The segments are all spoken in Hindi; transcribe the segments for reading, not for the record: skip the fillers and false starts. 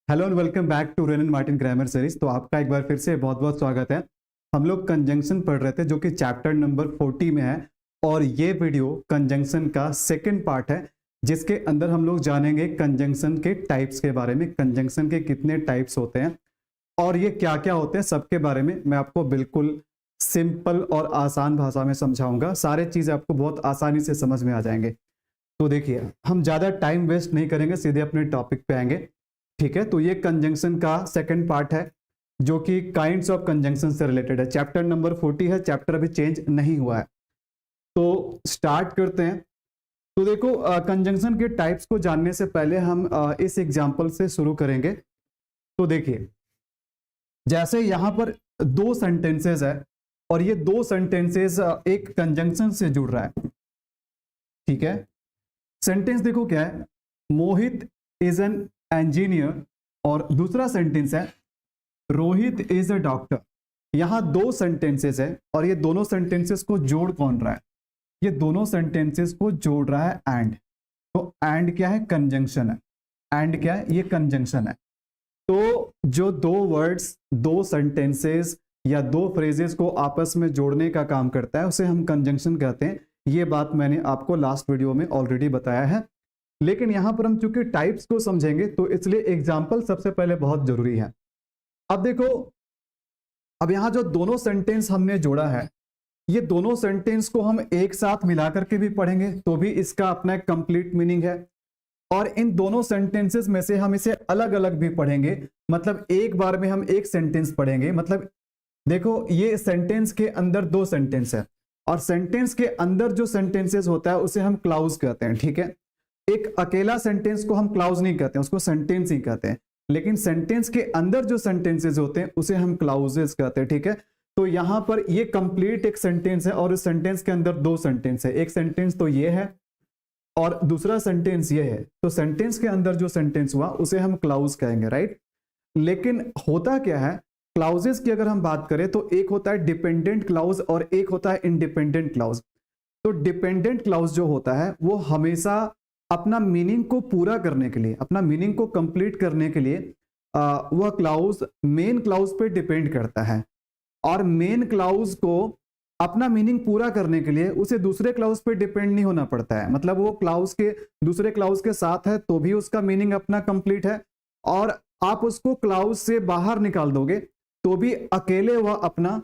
Hello and welcome back to Wren and Martin grammar series. तो आपका एक बार फिर से बहुत बहुत स्वागत है। हम लोग कंजंक्शन पढ़ रहे थे जो कि चैप्टर नंबर 40 में है, और ये वीडियो कंजंक्शन का सेकंड पार्ट है जिसके अंदर हम लोग जानेंगे कंजंक्शन के टाइप्स के बारे में, कंजंक्शन के कितने टाइप्स होते हैं और ये क्या क्या होते हैं, सबके बारे में मैं आपको बिल्कुल सिंपल और आसान भाषा में समझाऊंगा। सारे चीज़ें आपको बहुत आसानी से समझ में आ जाएंगे। तो देखिए, हम ज़्यादा टाइम वेस्ट नहीं करेंगे, सीधे अपने टॉपिक पे आएंगे। ठीक है, तो ये कंजंक्शन का सेकंड पार्ट है जो कि काइंड्स ऑफ कंजंक्शन से रिलेटेड है। चैप्टर नंबर 40 है, चैप्टर अभी चेंज नहीं हुआ है। तो स्टार्ट करते हैं। तो देखो, कंजंक्शन के टाइप्स को जानने से पहले हम इस एग्जांपल से शुरू करेंगे। तो देखिए, जैसे यहां पर दो सेंटेंसेस है और ये दो सेंटेंसेस एक कंजंक्शन से जुड़ रहा है। ठीक है, सेंटेंस देखो क्या है, मोहित इज एन इंजीनियर, और दूसरा सेंटेंस है रोहित इज अ डॉक्टर। यहां दो सेंटेंसेस है और ये दोनों सेंटेंसेस को जोड़ कौन रहा है? ये दोनों सेंटेंसेस को जोड़ रहा है एंड। तो एंड क्या है? कंजंक्शन है। एंड क्या है? ये कंजंक्शन है। तो जो दो वर्ड्स, दो सेंटेंसेस या दो फ्रेजेस को आपस में जोड़ने का काम करता है उसे हम कंजंक्शन कहते हैं। ये बात मैंने आपको लास्ट वीडियो में ऑलरेडी बताया है। लेकिन यहां पर हम चूंकि टाइप्स को समझेंगे तो इसलिए एग्जाम्पल सबसे पहले बहुत जरूरी है। अब देखो, अब यहां जो दोनों सेंटेंस हमने जोड़ा है, ये दोनों सेंटेंस को हम एक साथ मिलाकर के भी पढ़ेंगे तो भी इसका अपना एक कंप्लीट मीनिंग है, और इन दोनों सेंटेंसेस में से हम इसे अलग अलग भी पढ़ेंगे। मतलब एक बार में हम एक सेंटेंस पढ़ेंगे। मतलब देखो, ये सेंटेंस के अंदर दो सेंटेंस है और सेंटेंस के अंदर जो सेंटेंसेस होता है उसे हम क्लाउज कहते हैं। ठीक है, एक अकेला सेंटेंस को हम क्लाउज नहीं कहते हैं, उसको सेंटेंस ही कहते हैं। लेकिन सेंटेंस के अंदर जो सेंटेंसेस होते हैं उसे हम क्लाउजेस कहते हैं। ठीक है, तो यहां पर ये कंप्लीट एक सेंटेंस है और इस सेंटेंस के अंदर दो सेंटेंस है। एक सेंटेंस तो ये है और दूसरा सेंटेंस ये है। तो सेंटेंस के अंदर जो सेंटेंस हुआ उसे हम क्लाउज कहेंगे, राइट। लेकिन होता क्या है, क्लाउजेस की अगर हम बात करें तो एक होता है डिपेंडेंट क्लाउज और एक होता है इंडिपेंडेंट क्लाउज। तो डिपेंडेंट क्लाउज जो होता है वो हमेशा अपना मीनिंग को पूरा करने के लिए, अपना मीनिंग को कंप्लीट करने के लिए वह क्लाउज मेन क्लाउज पे डिपेंड करता है, और मेन क्लाउज को अपना मीनिंग पूरा करने के लिए उसे दूसरे क्लाउज पे डिपेंड नहीं होना पड़ता है। मतलब वो क्लाउज के दूसरे क्लाउज के साथ है तो भी उसका मीनिंग अपना कंप्लीट है, और आप उसको क्लाउज से बाहर निकाल दोगे तो भी अकेले वह अपना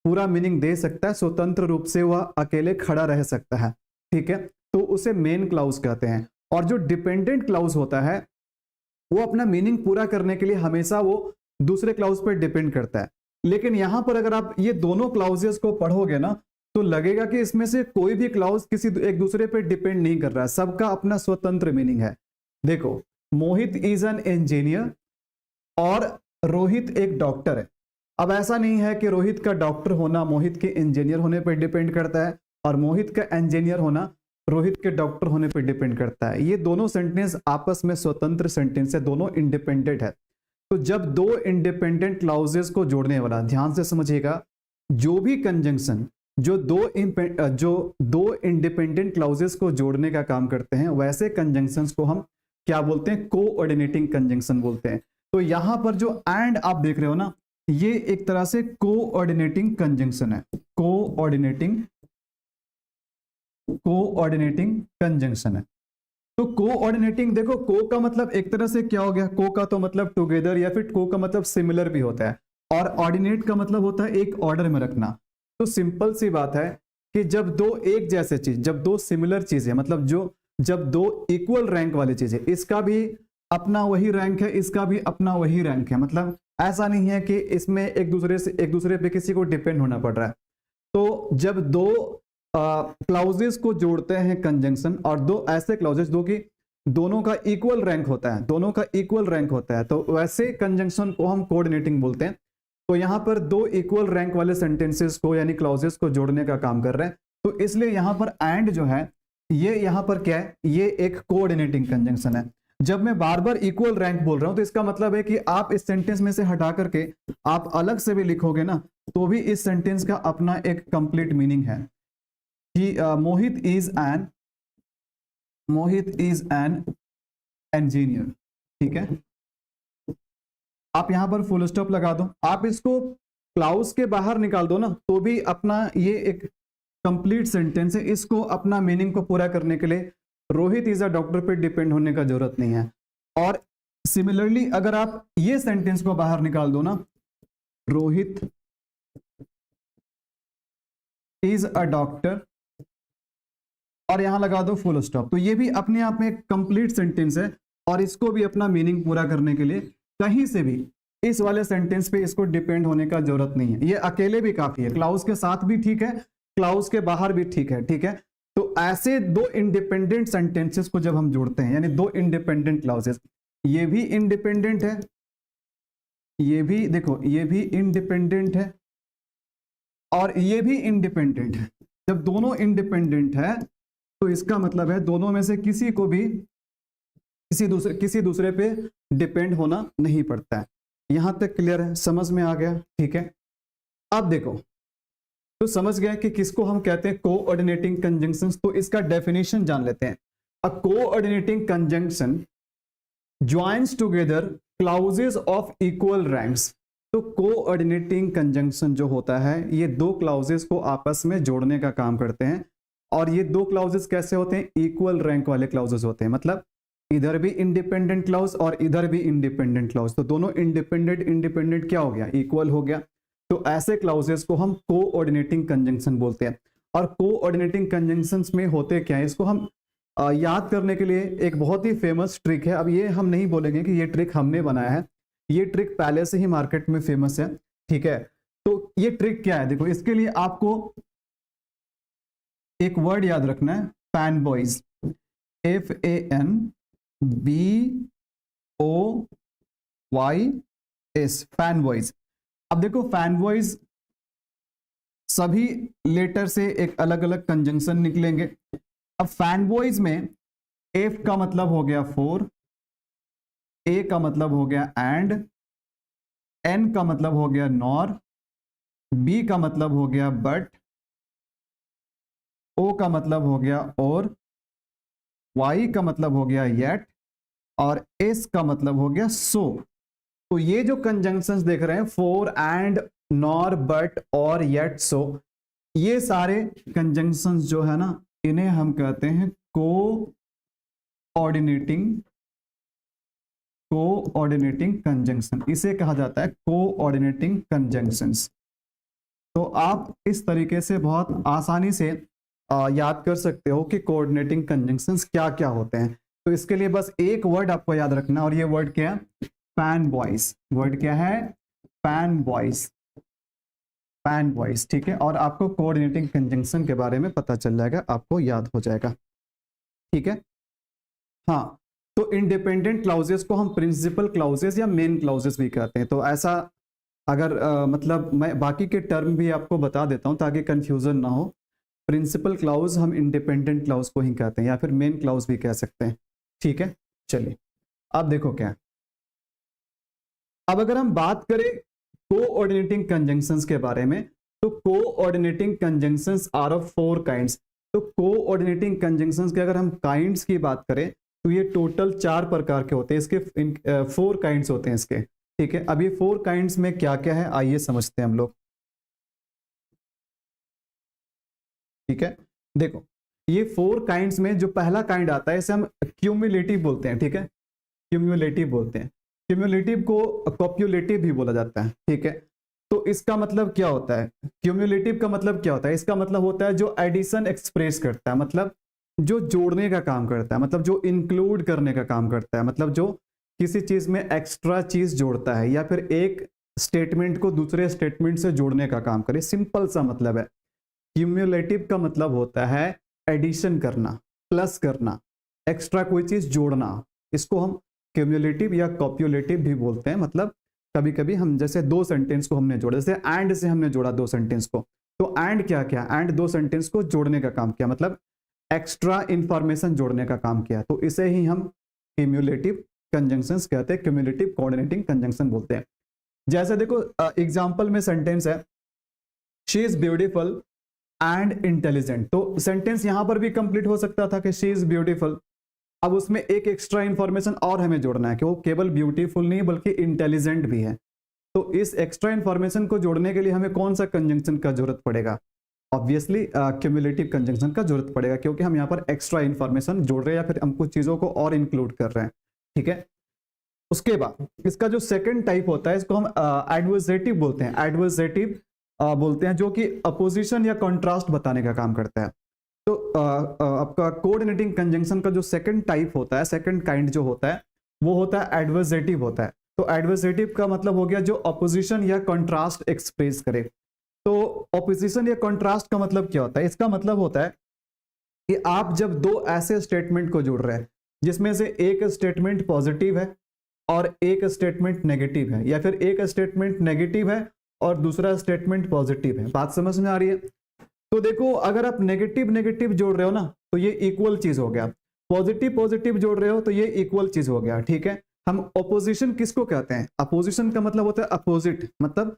पूरा मीनिंग दे सकता है, स्वतंत्र रूप से वह अकेले खड़ा रह सकता है। ठीक है, तो उसे मेन क्लाउज कहते हैं। और जो डिपेंडेंट क्लाउज होता है वो अपना मीनिंग पूरा करने के लिए हमेशा वो दूसरे क्लाउज पर डिपेंड करता है। लेकिन यहां पर अगर आप ये दोनों क्लाउजेस को पढ़ोगे ना तो लगेगा कि इसमें से कोई भी क्लाउज किसी एक दूसरे पर डिपेंड नहीं कर रहा है, सबका अपना स्वतंत्र मीनिंग है। देखो, मोहित इज एन इंजीनियर और रोहित एक डॉक्टर है। अब ऐसा नहीं है कि रोहित का डॉक्टर होना मोहित के इंजीनियर होने पर डिपेंड करता है और मोहित का इंजीनियर होना रोहित के डॉक्टर होने पर डिपेंड करता है। ये दोनों सेंटेंस आपस में स्वतंत्र सेंटेंस है, दोनों इंडिपेंडेंट है। तो जब दो इंडिपेंडेंट क्लाउजेस को जोड़ने वाला, ध्यान से समझिएगा, जो भी कंजंक्शन जो दो इंडिपेंडेंट क्लाउजेस को जोड़ने का काम करते हैं वैसे कंजंक्शंस को हम क्या बोलते हैं? कोऑर्डिनेटिंग कंजंक्शन बोलते हैं। तो यहां पर जो एंड आप देख रहे हो ना, ये एक तरह से कोऑर्डिनेटिंग कंजंक्शन है। कोऑर्डिनेटिंग कंजंक्शन है। तो कोऑर्डिनेटिंग, देखो, को का मतलब एक तरह से क्या हो गया, को का तो मतलब टुगेदर या फिर को का मतलब सिमिलर भी होता है, और ऑर्डिनेट का मतलब होता है एक ऑर्डर में रखना। तो सिंपल सी बात है कि जब दो एक जैसे चीज, जब दो सिमिलर चीजें, मतलब जब दो इक्वल रैंक वाली चीजें, इसका भी अपना वही रैंक है, इसका भी अपना वही रैंक है, मतलब ऐसा नहीं है कि इसमें एक दूसरे पे किसी को डिपेंड होना पड़ रहा है। तो जब दो क्लाउजेस को जोड़ते हैं कंजंक्शन, और दो ऐसे क्लाउजेस दो की दोनों का इक्वल रैंक होता है, दोनों का इक्वल रैंक होता है, तो वैसे कंजंक्शन को हम कोऑर्डिनेटिंग बोलते हैं। तो यहां पर दो इक्वल रैंक वाले सेंटेंसेस को यानी क्लाउजेस को जोड़ने का काम कर रहे हैं। तो इसलिए यहां पर एंड जो है, ये यहां पर क्या है, ये एक कोऑर्डिनेटिंग कंजंक्शन है। जब मैं बार बार इक्वल रैंक बोल रहा हूं तो इसका मतलब है कि आप इस सेंटेंस में से हटा करके आप अलग से भी लिखोगे ना तो भी इस सेंटेंस का अपना एक कंप्लीट मीनिंग है कि मोहित इज एन इंजीनियर। ठीक है, आप यहां पर फुल स्टॉप लगा दो, आप इसको क्लाउज के बाहर निकाल दो ना तो भी अपना ये एक कंप्लीट सेंटेंस है। इसको अपना मीनिंग को पूरा करने के लिए रोहित इज अ डॉक्टर पे डिपेंड होने का जरूरत नहीं है। और सिमिलरली अगर आप ये सेंटेंस को बाहर निकाल दो ना, रोहित इज अ डॉक्टर, और यहां लगा दो फुल स्टॉप, तो ये भी अपने आप में एक कंप्लीट सेंटेंस है। और इसको भी अपना मीनिंग पूरा करने के लिए कहीं से भी इस वाले सेंटेंस पे इसको डिपेंड होने का जरूरत नहीं है, ये अकेले भी काफी है। क्लाउज के साथ भी ठीक है, क्लाउज के बाहर भी ठीक है, ठीक है। तो ऐसे दो इंडिपेंडेंट सेंटेंसेस को जब हम जोड़ते हैं, यानी दो इंडिपेंडेंट क्लाउजेस, ये भी इंडिपेंडेंट है, ये भी देखो ये भी इंडिपेंडेंट है और ये भी इंडिपेंडेंट है। जब दोनों इंडिपेंडेंट है तो इसका मतलब है दोनों में से किसी को भी किसी दूसरे पे डिपेंड होना नहीं पड़ता है। यहां तक क्लियर है, समझ में आ गया, ठीक है। अब देखो, तो समझ गया कि किसको हम कहते हैं कोऑर्डिनेटिंग कंजंक्शंस। तो इसका डेफिनेशन जान लेते हैं। अ coordinating conjunction joins together clauses of equal ranks. तो कोऑर्डिनेटिंग कंजंक्शन जो होता है ये दो क्लाउजेस को आपस में जोड़ने का काम करते हैं। और ये दो क्लाउजेस कैसे होते हैं? इक्वल रैंक वाले क्लाउजेस होते हैं, मतलब इधर भी इंडिपेंडेंट क्लाउज और इधर भी इंडिपेंडेंट क्लाउज, तो दोनों इंडिपेंडेंट क्या हो गया? इक्वल हो गया। तो ऐसे क्लाउजेस को हम कोऑर्डिनेटिंग कंजंक्शन बोलते हैं। और कोऑर्डिनेटिंग कंजंक्शंस में होते क्या है, इसको हम याद करने के लिए एक बहुत ही फेमस ट्रिक है। अब ये हम नहीं बोलेंगे कि ये ट्रिक हमने बनाया है, ये ट्रिक पहले से ही मार्केट में फेमस है, ठीक है। तो ये ट्रिक क्या है? देखो, इसके लिए आपको एक वर्ड याद रखना है, fan boys, FANBOYS, fan boys. अब देखो, फैन बॉयज सभी लेटर से एक अलग अलग कंजंक्शन निकलेंगे। अब फैन बॉयज में F का मतलब हो गया फोर, A का मतलब हो गया एंड, N का मतलब हो गया नॉर, B का मतलब हो गया बट, O का मतलब हो गया और, Y का मतलब हो गया येट, और S का मतलब हो गया सो। तो ये जो कंजंक्शंस देख रहे हैं, फोर एंड, नॉर, बट और येट, सो, ये सारे कंजंक्शंस जो है ना, इन्हें हम कहते हैं कोऑर्डिनेटिंग कंजंक्शन। इसे कहा जाता है कोऑर्डिनेटिंग कंजंक्शंस। तो आप इस तरीके से बहुत आसानी से याद कर सकते हो कि कोऑर्डिनेटिंग कंजंक्शंस क्या क्या होते हैं। तो इसके लिए बस एक वर्ड आपको याद रखना, और ये वर्ड क्या है? Fan boys. वर्ड क्या है? फैन बॉयज, फैन बॉयज, ठीक है। और आपको कोऑर्डिनेटिंग कंजंक्शन के बारे में पता चल जाएगा, आपको याद हो जाएगा, ठीक है। हाँ, तो इंडिपेंडेंट क्लाउजेस को हम प्रिंसिपल क्लाउजेस या मेन क्लाउजेस भी कहते हैं। तो ऐसा अगर मतलब मैं बाकी के टर्म भी आपको बता देता हूं ताकि कंफ्यूजन ना हो। प्रिंसिपल क्लाउज हम इंडिपेंडेंट क्लाउज को ही कहते हैं, या फिर मेन क्लाउज भी कह सकते हैं, ठीक है। चलिए, अब देखो क्या, अब अगर हम बात करें कोऑर्डिनेटिंग कंजंक्शंस के बारे में, तो coordinating conjunctions are of four kinds. तो कोऑर्डिनेटिंग कंजंक्शंस के अगर हम काइंड्स की बात करें तो ये टोटल 4 प्रकार के होते हैं, इसके 4 काइंड्स होते हैं इसके, ठीक है। अब ये 4 काइंड्स में क्या क्या है, आइए समझते हैं हम लोग, ठीक है। देखो, ये 4 काइंड्स में जो पहला काइंड आता है इसे हम क्यूमुलेटिव बोलते हैं, ठीक है। क्यूमुलेटिव बोलते हैं। क्यूमुलेटिव को कॉप्युलेटिव भी बोला जाता है, ठीक है। तो इसका मतलब क्या होता है? क्यूमुलेटिव का मतलब क्या होता है? इसका मतलब होता है जो एडिशन एक्सप्रेस करता है, मतलब जो जोड़ने का काम करता है, मतलब जो इंक्लूड करने का काम करता है, मतलब जो किसी चीज में एक्स्ट्रा चीज जोड़ता है, या फिर एक स्टेटमेंट को दूसरे स्टेटमेंट से जोड़ने का काम करे। सिंपल सा मतलब है। क्यूमुलेटिव का मतलब होता है एडिशन करना, प्लस करना, एक्स्ट्रा कोई चीज जोड़ना। इसको हम क्यूमुलेटिव या कॉप्युलेटिव भी बोलते हैं। मतलब कभी कभी हम जैसे दो सेंटेंस को हमने जोड़ा, जैसे एंड से हमने जोड़ा दो सेंटेंस को, तो एंड क्या किया? एंड दो सेंटेंस को जोड़ने का काम किया, मतलब एक्स्ट्रा इंफॉर्मेशन जोड़ने का काम किया। तो इसे ही हम क्यूमुलेटिव कंजंक्शंस कहते हैं, क्यूमुलेटिव कोऑर्डिनेटिंग कंजंक्शन बोलते हैं। जैसे देखो, एग्जांपल में सेंटेंस है, she is beautiful and intelligent. तो सेंटेंस यहां पर भी कंप्लीट हो सकता था कि शी इज ब्यूटीफुल अब उसमें एक एक्स्ट्रा इंफॉर्मेशन और हमें जोड़ना है कि वो केवल ब्यूटीफुल नहीं बल्कि इंटेलिजेंट भी है। तो इस एक्स्ट्रा इंफॉर्मेशन को जोड़ने के लिए हमें कौन सा कंजंक्शन का जरूरत पड़ेगा? ऑब्वियसली क्यूमुलेटिव कंजंक्शन का जरूरत पड़ेगा, क्योंकि हम यहाँ पर एक्स्ट्रा इंफॉर्मेशन जोड़ रहे हैं या फिर हम कुछ चीजों को और इंक्लूड कर रहे हैं। ठीक है, उसके बाद इसका जो सेकंड टाइप होता है इसको हम एडवर्सेटिव बोलते हैं। एडवर्सेटिव बोलते हैं, जो कि अपोजिशन या कॉन्ट्रास्ट बताने का काम करता है। तो आपका कोऑर्डिनेटिंग कंजंक्शन का जो सेकंड टाइप होता है, सेकंड काइंड जो होता है, वो होता है एडवर्सेटिव होता है। तो एडवर्सेटिव का मतलब हो गया जो अपोजिशन या कॉन्ट्रास्ट एक्सप्रेस करे। तो अपोजिशन या कॉन्ट्रास्ट का मतलब क्या होता है? इसका मतलब होता है कि आप जब दो ऐसे स्टेटमेंट को जोड़ रहे हैं जिसमें से एक स्टेटमेंट पॉजिटिव है और एक स्टेटमेंट नेगेटिव है, या फिर एक स्टेटमेंट नेगेटिव है और दूसरा स्टेटमेंट पॉजिटिव है। बात समझ में आ रही है? तो देखो, अगर आप नेगेटिव नेगेटिव जोड़ रहे हो ना तो ये इक्वल चीज हो गया, पॉजिटिव पॉजिटिव जोड़ रहे हो तो ये इक्वल चीज हो गया। ठीक है, हम अपोजिशन किसको कहते हैं? अपोजिशन का मतलब होता है अपोजिट, मतलब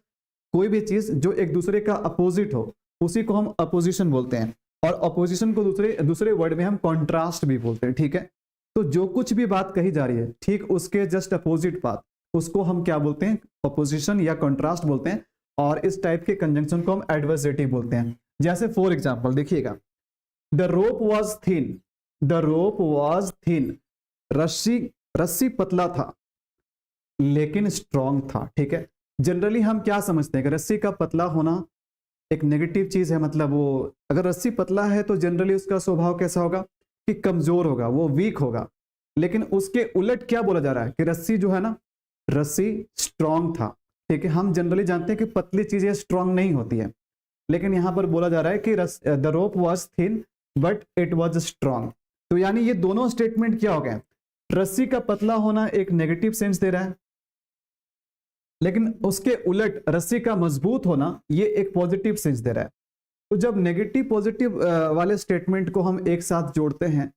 कोई भी चीज जो एक दूसरे का अपोजिट हो उसी को हम अपोजिशन बोलते हैं। और अपोजिशन को दूसरे वर्ड में हम कॉन्ट्रास्ट भी बोलते हैं। ठीक है, तो जो कुछ भी बात कही जा रही है ठीक उसके जस्ट अपोजिट बात, उसको हम क्या बोलते हैं? अपोजिशन या कॉन्ट्रास्ट बोलते हैं। और इस टाइप के कंजंक्शन को हम एडवर्सेटिव बोलते हैं। जैसे फॉर एग्जाम्पल देखिएगा, the rope was thin, the rope was thin, रस्सी पतला था लेकिन स्ट्रॉन्ग था। ठीक है, जनरली हम क्या समझते हैं कि रस्सी का पतला होना एक नेगेटिव चीज है, मतलब वो अगर रस्सी पतला है तो जनरली उसका स्वभाव कैसा होगा कि कमजोर होगा, वो वीक होगा। लेकिन उसके उलट क्या बोला जा रहा है कि रस्सी जो है ना, रस्सी स्ट्रॉन्ग था। ठीक है, हम जनरली जानते हैं कि पतली चीजें स्ट्रॉन्ग नहीं होती है, लेकिन यहां पर बोला जा रहा है कि the rope was thin but it was strong. तो यानी ये दोनों स्टेटमेंट क्या हो गए? रस्सी का पतला होना एक नेगेटिव सेंस दे रहा है, लेकिन उसके उलट रस्सी का मजबूत होना ये एक पॉजिटिव सेंस दे रहा है। तो जब नेगेटिव पॉजिटिव वाले स्टेटमेंट को हम एक साथ जोड़ते हैं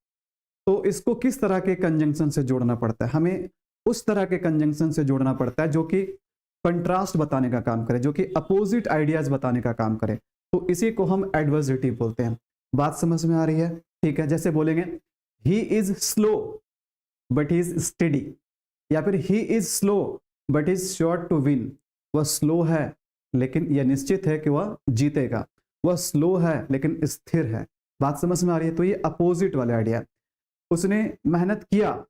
तो इसको किस तरह के कंजंक्शन से जोड़ना पड़ता है? हमें उस तरह के कंजंक्शन से जोड़ना पड़ता है जो कि कंट्रास्ट बताने का काम करे, जो कि अपोजिट आइडियाज बताने का काम करे। तो इसी को हम एडवर्सेटिव बोलते हैं। बात समझ में आ रही है? ठीक है, जैसे बोलेंगे he is slow but he is steady, या फिर he is slow but is sure to win. वह स्लो है लेकिन यह निश्चित है कि वह जीतेगा। वह स्लो है लेकिन स्थिर है। बात समझ में आ रही है? तो ये अपोजिट वाले आइडिया। उसने मेहनत किया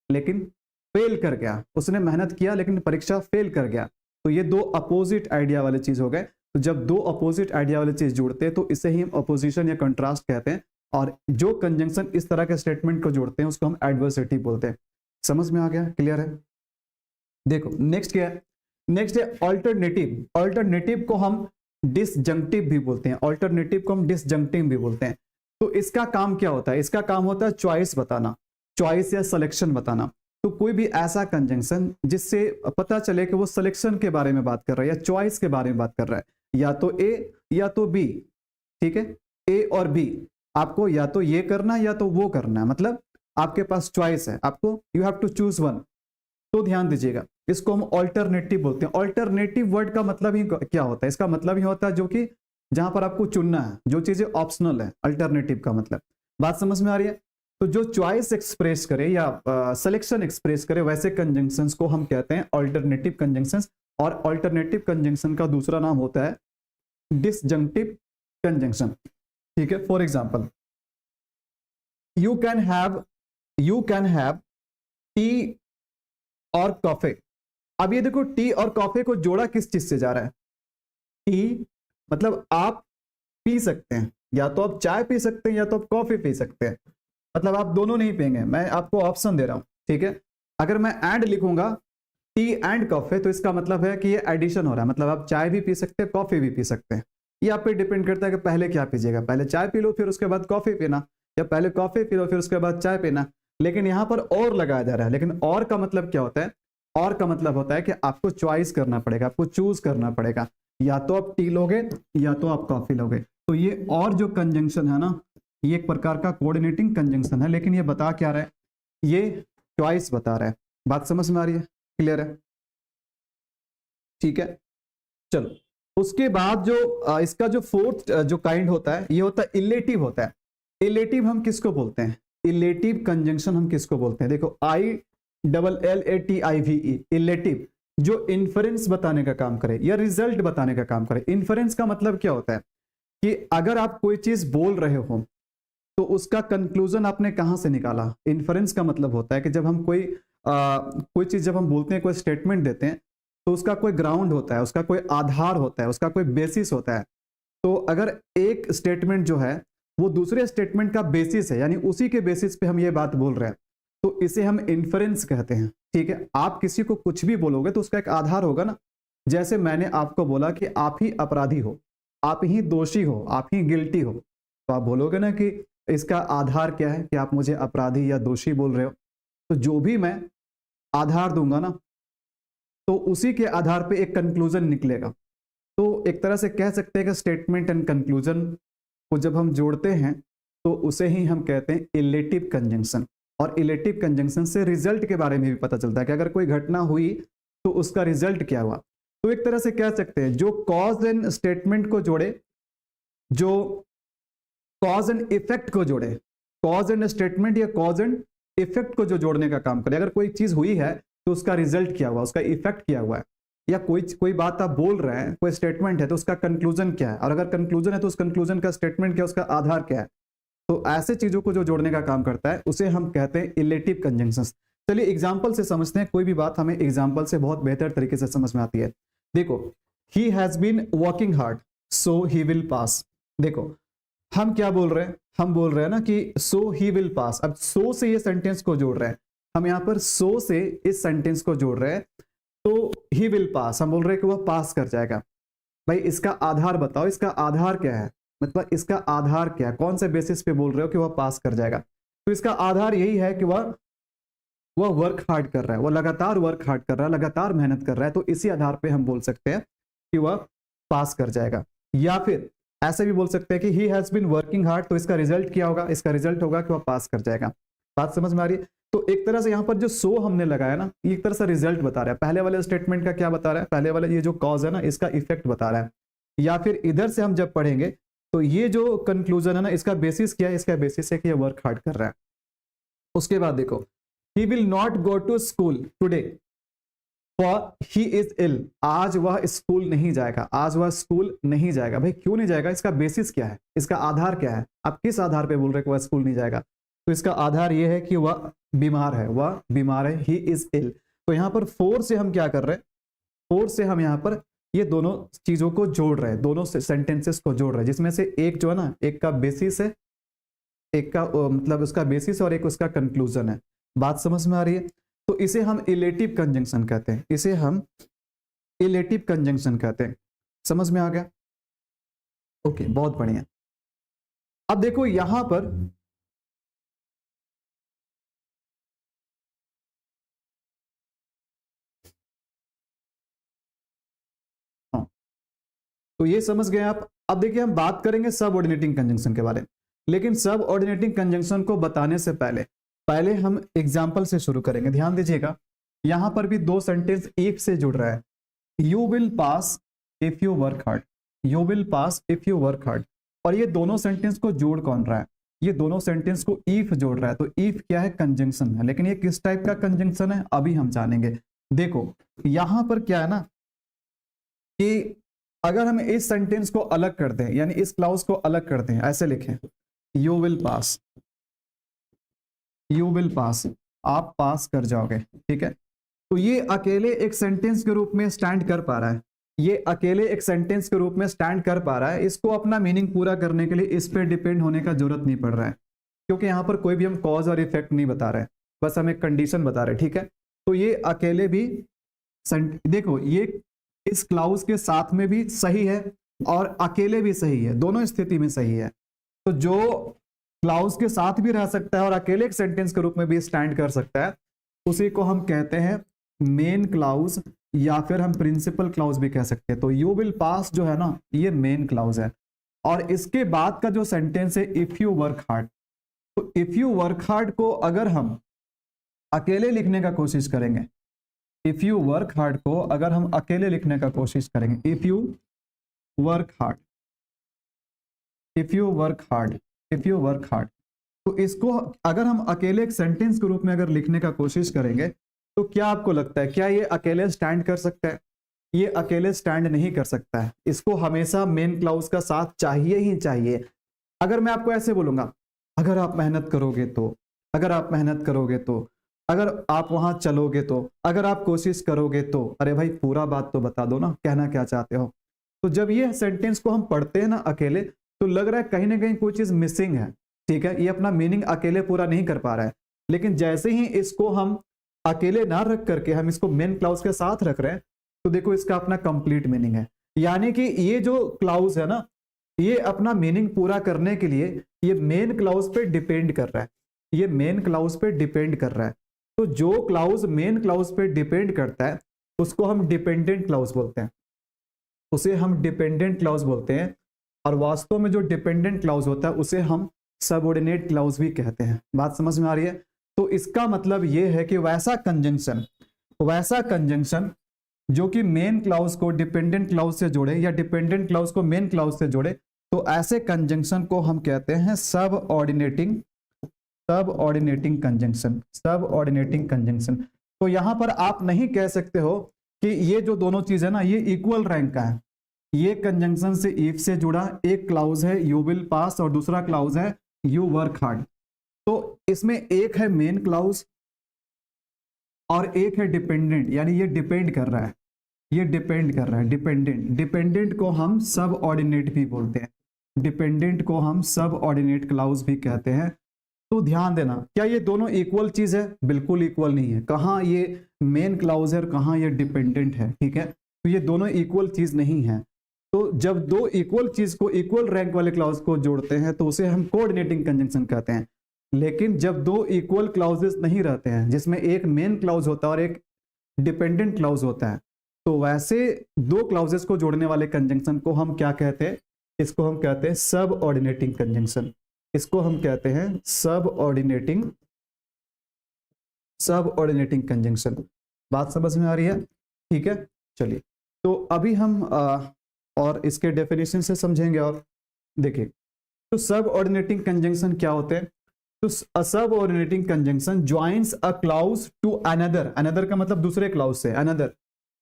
लेकिन फेल कर गया, उसने मेहनत किया लेकिन परीक्षा फेल कर गया। तो ये दो अपोजिट आइडिया वाले चीज हो गए। तो जब दो अपोजिट आइडिया वाले चीज जुड़ते हैं तो इसे ही हम अपोजिशन या कंट्रास्ट कहते हैं। और जो कंजंक्शन इस तरह के स्टेटमेंट को जोड़ते हैं उसको हम एडवर्सेटिव बोलते हैं। समझ में आ गया? क्लियर है? देखो नेक्स्ट क्या है? नेक्स्ट है ऑल्टरनेटिव। ऑल्टरनेटिव को हम डिसजंक्टिव भी बोलते हैं, ऑल्टरनेटिव को हम डिसजंक्टिव भी बोलते हैं। तो इसका काम क्या होता है? इसका काम होता है चॉइस बताना, चॉइस या सिलेक्शन बताना। तो कोई भी ऐसा कंजंक्शन जिससे पता चले कि वो सिलेक्शन के बारे में बात कर रहा है या चॉइस के बारे में बात कर रहा है, या तो ए या तो बी। ठीक है, ए और बी, आपको या तो ये करना या तो वो करना है, मतलब आपके पास चॉइस है, आपको you have to choose one. तो ध्यान दीजिएगा, इसको हम ऑल्टरनेटिव बोलते हैं। ऑल्टरनेटिव वर्ड का मतलब ही क्या होता है? इसका मतलब ही होता है जो कि जहां पर आपको चुनना है, जो चीजें ऑप्शनल है, अल्टरनेटिव का मतलब। बात समझ में आ रही है? तो जो चॉइस एक्सप्रेस करे या सिलेक्शन एक्सप्रेस करे वैसे कंजंक्शंस को हम कहते हैं ऑल्टरनेटिव कंजंक्शंस। और ऑल्टरनेटिव कंजंक्शन का दूसरा नाम होता है डिसजंक्टिव कंजंक्शन। ठीक है, for example you can have T और कॉफी। अब ये देखो, टी और कॉफी को जोड़ा किस चीज से जा रहा है? टी मतलब आप पी सकते हैं, या तो आप चाय पी सकते हैं या तो आप कॉफी पी सकते हैं, मतलब आप दोनों नहीं पिएंगे। मैं आपको ऑप्शन दे रहा हूं। ठीक है, अगर मैं एंड लिखूंगा टी एंड कॉफी तो इसका मतलब है कि ये एडिशन हो रहा है, मतलब आप चाय भी पी सकते हैं कॉफी भी पी सकते हैं। ये आप पे डिपेंड करता है कि पहले क्या पीजिएगा, पहले चाय पी लो फिर उसके बाद कॉफी पीना, या पहले कॉफी पी लो फिर उसके बाद चाय पीना। लेकिन यहां पर और लगाया जा रहा है। लेकिन और का मतलब क्या होता है? और का मतलब होता है कि आपको चॉइस करना पड़ेगा, आपको चूज करना पड़ेगा, या तो आप टी लोगे या तो आप कॉफी लोगे। तो ये और जो कंजंक्शन है ना, ये एक प्रकार का कोऑर्डिनेटिंग कंजंक्शन है, लेकिन ये बता क्या रहा है? ये चॉइस बता रहा है। बात समझ में आ रही है? क्लियर है? ठीक है, चलो उसके बाद जो इसका जो फोर्थ जो काइंड होता है ये होता है इलेटिव होता है। इलेटिव हम किसको बोलते हैं? इलेटिव कंजंक्शन हम किसको बोलते हैं? देखो ILLATIVE, इलेटिव, जो इन्फरेंस बताने का काम करे या रिजल्ट बताने का काम करे। इन्फरेंस का मतलब क्या होता है कि अगर आप कोई चीज बोल रहे हो तो उसका कंक्लूजन आपने कहां से निकाला। इन्फरेंस का मतलब होता है कि जब हम कोई चीज जब हम बोलते हैं, कोई स्टेटमेंट देते हैं, तो उसका कोई ग्राउंड होता है, उसका कोई आधार होता है, उसका कोई बेसिस होता है। तो अगर एक स्टेटमेंट जो है वो दूसरे स्टेटमेंट का बेसिस है, यानी उसी के बेसिस पे हम ये बात बोल रहे हैं, तो इसे हम इन्फरेंस कहते हैं। ठीक है, आप किसी को कुछ भी बोलोगे तो उसका एक आधार होगा ना। जैसे मैंने आपको बोला कि आप ही अपराधी हो, आप ही दोषी हो, आप ही गिल्टी हो, तो आप बोलोगे ना कि इसका आधार क्या है कि आप मुझे अपराधी या दोषी बोल रहे हो। तो जो भी मैं आधार दूंगा ना, तो उसी के आधार पे एक कंक्लूजन निकलेगा। तो एक तरह से कह सकते हैं कि स्टेटमेंट एंड कंक्लूजन को जब हम जोड़ते हैं तो उसे ही हम कहते हैं इलेटिव कंजंक्शन। और इलेटिव कंजंक्शन से रिजल्ट के बारे में भी पता चलता है कि अगर कोई घटना हुई तो उसका रिजल्ट क्या हुआ। तो एक तरह से कह सकते हैं जो कॉज एंड स्टेटमेंट को जोड़े, जो कॉज एंड इफेक्ट को जोड़े, कॉज एंड स्टेटमेंट या कॉज एंड इफेक्ट को जो जोड़ने का काम करे। अगर कोई चीज हुई है तो उसका रिजल्ट क्या हुआ, उसका इफेक्ट क्या हुआ है, या कोई बात आप बोल रहे हैं, कोई स्टेटमेंट है तो उसका कंक्लूजन क्या है, और अगर कंक्लूजन है तो उस कंक्लूजन का स्टेटमेंट क्या है, उसका आधार क्या है। तो ऐसे चीजों को जो जोड़ने का काम करता है उसे हम कहते हैं इलेटिव कंजंक्शंस। चलिए एग्जांपल से समझते हैं, कोई भी बात हमें एग्जांपल से बहुत बेहतर तरीके से समझ में आती है। देखो, he has been working hard so he will pass. देखो हम क्या बोल रहे हैं, हम बोल रहे हैं ना कि सो ही विल पास। अब सो से ये सेंटेंस को जोड़ रहे हैं, हम यहां पर सो से इस सेंटेंस को जोड़ रहे हैं, तो ही विल पास हम बोल रहे हैं कि वह पास कर जाएगा। भाई इसका आधार बताओ, इसका आधार क्या है, मतलब इसका आधार क्या है, कौन से बेसिस पे बोल रहे हो कि वह पास कर जाएगा। तो इसका आधार यही है कि वह वर्क हार्ड कर रहा है, वह लगातार वर्क हार्ड कर रहा है, लगातार मेहनत कर रहा है। तो इसी आधार पे हम बोल सकते हैं कि वह पास कर जाएगा। या फिर ऐसे भी बोल सकते हैं कि he has been working hard, तो इसका रिजल्ट क्या होगा, इसका रिजल्ट होगा कि वह पास कर जाएगा। बात समझ में आ रही है? तो एक तरह से यहां पर जो सो हमने लगाया ना, एक तरह से रिजल्ट बता रहा है। पहले वाले स्टेटमेंट का क्या बता रहा है, पहले वाला ये जो कॉज है ना, इसका इफेक्ट बता रहा है। या फिर इधर से हम जब पढ़ेंगे तो ये जो कंक्लूजन है ना, इसका बेसिस क्या है, इसका बेसिस है कि ये वर्क हार्ड कर रहा है। उसके बाद देखो, he will not go to school today for he is ill. आज वह स्कूल नहीं जाएगा, आज वह स्कूल नहीं जाएगा। भाई क्यों नहीं जाएगा, इसका बेसिस क्या है, इसका आधार क्या है, आप किस आधार पे बोल रहे हैं कि वह स्कूल नहीं जाएगा। तो इसका आधार यह है कि वह बीमार है, वह बीमार है, ही इज इल। तो यहां पर फोर से हम क्या कर रहे हैं, फोर से हम यहां पर ये दोनों चीजों को जोड़ रहे हैं, दोनों सेंटेंसेस को जोड़ रहे हैं, जिसमें से एक जो है ना, एक का बेसिस है, एक का मतलब उसका बेसिस और एक उसका कंक्लूजन है। बात समझ में आ रही है? तो इसे हम इलेटिव कंजंक्शन कहते हैं, इसे हम इलेटिव कंजंक्शन कहते हैं। समझ में आ गया? ओके, बहुत बढ़िया। अब देखो यहां पर हाँ, तो ये समझ गए आप। अब देखिए हम बात करेंगे सब ऑर्डिनेटिंग कंजंक्शन के बारे में, लेकिन सब ऑर्डिनेटिंग कंजंक्शन को बताने से पहले हम एग्जाम्पल से शुरू करेंगे। ध्यान दीजिएगा, यहां पर भी दो सेंटेंस इफ से जुड़ रहा है। You will pass if you work hard, you will pass if you work hard. और ये दोनों सेंटेंस को जोड़ कौन रहा है, ये दोनों सेंटेंस को इफ जोड़ रहा है। तो इफ क्या है, कंजंक्शन है, लेकिन ये किस टाइप का कंजंक्शन है अभी हम जानेंगे। देखो यहां पर क्या है ना कि अगर हम इस सेंटेंस को अलग कर दें, यानी इस क्लाउज को अलग कर दें, ऐसे लिखें, you will pass, you will pass, आप पास कर जाओगे। ठीक है, तो ये अकेले एक सेंटेंस के रूप में स्टैंड कर पा रहा है, ये अकेले एक सेंटेंस के रूप में स्टैंड कर पा रहा है। इसको अपना मीनिंग पूरा करने के लिए इस पे डिपेंड होने का जरूरत नहीं पड़ रहा है, क्योंकि यहां पर कोई भी हम कॉज और इफेक्ट नहीं बता रहे, बस हम एक कंडीशन बता रहे। ठीक है, तो ये अकेले भी देखो, ये इस क्लाउज के साथ में भी सही है और अकेले भी सही है, दोनों स्थिति में सही है। तो जो क्लाउज के साथ भी रह सकता है और अकेले एक सेंटेंस के रूप में भी स्टैंड कर सकता है, उसी को हम कहते हैं मेन क्लाउज, या फिर हम प्रिंसिपल क्लाउज भी कह सकते हैं। तो यू विल पास जो है ना, ये मेन क्लाउज है। और इसके बाद का जो सेंटेंस है इफ यू वर्क हार्ड, तो इफ यू वर्क हार्ड को अगर हम अकेले लिखने का कोशिश करेंगे, इफ यू वर्क हार्ड को अगर हम अकेले लिखने का कोशिश करेंगे, if you work hard, if you work hard, if you work hard, तो इसको अगर हम अकेले एक सेंटेंस के रूप में अगर लिखने का कोशिश करेंगे तो क्या आपको लगता है, क्या ये अकेले स्टैंड कर सकता है? ये अकेले स्टैंड नहीं कर सकता है, इसको हमेशा मेन क्लाउज का साथ चाहिए ही चाहिए। अगर मैं आपको ऐसे बोलूंगा, अगर आप मेहनत करोगे तो, अगर आप मेहनत करोगे तो, अगर आप वहां चलोगे तो, अगर आप कोशिश करोगे तो, अरे भाई पूरा बात तो बता दो ना, कहना क्या चाहते हो। तो जब ये सेंटेंस को हम पढ़ते हैं ना अकेले, तो लग रहा है कहीं ना कहीं कोई चीज मिसिंग है, ठीक है, ये अपना मीनिंग अकेले पूरा नहीं कर पा रहा है। लेकिन जैसे ही इसको हम अकेले ना रख करके हम इसको मेन क्लाउज के साथ रख रहे हैं, तो देखो इसका अपना कंप्लीट मीनिंग है। यानी कि ये जो क्लाउज है ना, ये अपना मीनिंग पूरा करने के लिए ये मेन क्लाउज पे डिपेंड कर रहा है, ये मेन क्लाउज पे डिपेंड कर रहा है। तो जो क्लाउज मेन क्लाउज पे डिपेंड करता है उसको हम डिपेंडेंट क्लाउज बोलते हैं, उसे हम डिपेंडेंट क्लाउज बोलते हैं। और वास्तव में जो डिपेंडेंट क्लाउज होता है उसे हम सबऑर्डिनेट क्लाउज भी कहते हैं। बात समझ में आ रही है? तो इसका मतलब यह है कि वैसा कंजंक्शन जो कि मेन क्लाउज को डिपेंडेंट क्लाउज से जोड़े या डिपेंडेंट क्लाउज को मेन क्लाउज से जोड़े, तो ऐसे कंजंक्शन को हम कहते हैं सबऑर्डिनेटिंग कंजंक्शन। तो यहां पर आप नहीं कह सकते हो कि ये जो दोनों चीज है ना ये इक्वल रैंक का है। ये कंजंक्शन से इफ से जुड़ा एक क्लाउज है यू विल पास और दूसरा क्लाउज है यू वर्क हार्ड। तो इसमें एक है मेन क्लाउज और एक है डिपेंडेंट, यानी ये डिपेंड कर रहा है, ये डिपेंड कर रहा है। डिपेंडेंट को हम सब ऑर्डिनेट भी बोलते हैं, डिपेंडेंट को हम सब ऑर्डिनेट क्लाउज भी कहते हैं। तो ध्यान देना, क्या ये दोनों इक्वल चीज है? बिल्कुल इक्वल नहीं है। कहाँ ये मेन क्लाउज है और कहाँ ये डिपेंडेंट है, ठीक है। तो ये दोनों इक्वल चीज नहीं है। तो जब दो इक्वल चीज को, इक्वल रैंक वाले क्लाउज को जोड़ते हैं तो उसे हम कोऑर्डिनेटिंग कंजंक्शन कहते हैं। लेकिन जब दो इक्वल क्लाउजेस नहीं रहते हैं, जिसमें एक मेन क्लाउज होता है और एक डिपेंडेंट क्लाउज होता है, तो वैसे दो क्लाउजेस को जोड़ने वाले कंजंक्शन को हम क्या कहते हैं? इसको हम कहते हैं सब ऑर्डिनेटिंग कंजंक्शन। इसको हम कहते हैं सब ऑर्डिनेटिंग कंजंक्शन। बात समझ में आ रही है? ठीक है, चलिए तो अभी हम और इसके डेफिनेशन से समझेंगे। और देखिए, तो सब ऑर्डिनेटिंग कंजंक्शन क्या होते हैं? तो subordinating conjunction joins a clause to another, another का मतलब दूसरे क्लाउज से, another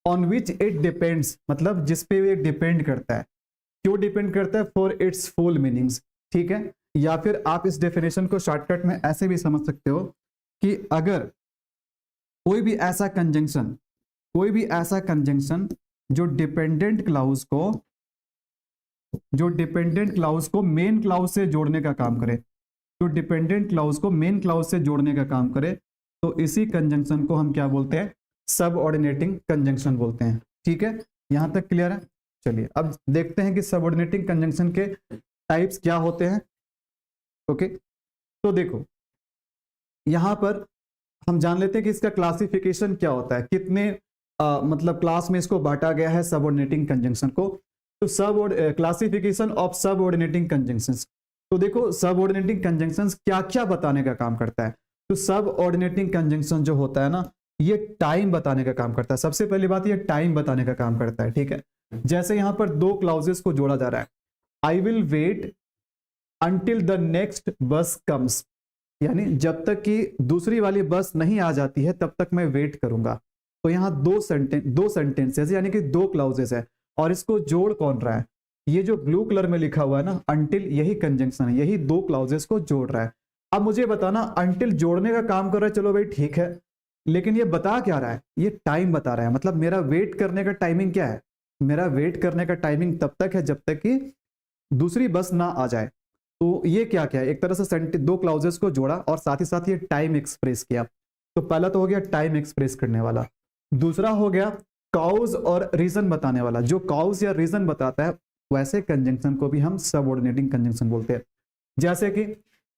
on which it depends, मतलब जिस पे ये डिपेंड करता है। क्यों डिपेंड करता है? फॉर इट्स फुल मीनिंग्स, ठीक है। या फिर आप इस डेफिनेशन को शॉर्टकट में ऐसे भी समझ सकते हो कि अगर कोई भी ऐसा कंजंक्शन जो डिपेंडेंट क्लाउज को मेन क्लाउज से जोड़ने का काम करे, तो डिपेंडेंट क्लाउज को मेन क्लाउज से जोड़ने का काम करे, तो इसी कंजंक्शन को हम क्या बोलते हैं? सब ऑर्डिनेटिंग कंजंक्शन बोलते हैं। ठीक है, यहां तक क्लियर है? चलिए अब देखते हैं कि सब ऑर्डिनेटिंग कंजंक्शन के टाइप्स क्या होते हैं। ओके, तो देखो यहां पर हम जान लेते हैं कि इसका क्लासिफिकेशन क्या होता है, कितने मतलब क्लास में इसको बांटा गया है सबऑर्डिनेटिंग कंजंक्शन को। तो क्लासिफिकेशन ऑफ सबऑर्डिनेटिंग कंजंक्शंस। तो देखो सबऑर्डिनेटिंग कंजंक्शंस क्या क्या बताने का काम करता है। तो सबऑर्डिनेटिंग कंजंक्शन जो होता है ना, ये टाइम बताने का काम करता है। सबसे पहली बात, ये टाइम बताने का काम करता है, ठीक है। जैसे यहां पर दो क्लाउजेस को जोड़ा जा रहा है, I will wait until the next bus comes, यानी जब तक कि दूसरी वाली बस नहीं आ जाती है तब तक मैं वेट करूंगा। तो यहां दो सेंटेंसेस यानी कि दो क्लाउजेस है, और इसको जोड़ कौन रहा है? ये जो ब्लू कलर में लिखा हुआ है ना अंटिल, यही कंजंक्शन है, यही दो क्लाउजेस को जोड़ रहा है। अब मुझे बताना, अंटिल जोड़ने का काम कर रहा है, चलो भाई ठीक है, लेकिन ये बता क्या रहा है? ये टाइम बता रहा है। मतलब मेरा वेट करने का टाइमिंग क्या है? मेरा वेट करने का टाइमिंग तब तक है जब तक कि दूसरी बस ना आ जाए। तो ये क्या क्या है? एक तरह से दो क्लाउजेस को जोड़ा और साथ ही साथ ये टाइम एक्सप्रेस किया। तो पहला तो हो गया टाइम एक्सप्रेस करने वाला, दूसरा हो गया कॉज और रीजन बताने वाला। जो कॉज या रीजन बताता है वैसे कंजंक्शन को भी हम सबऑर्डिनेटिंग कंजंक्शन बोलते हैं। जैसे कि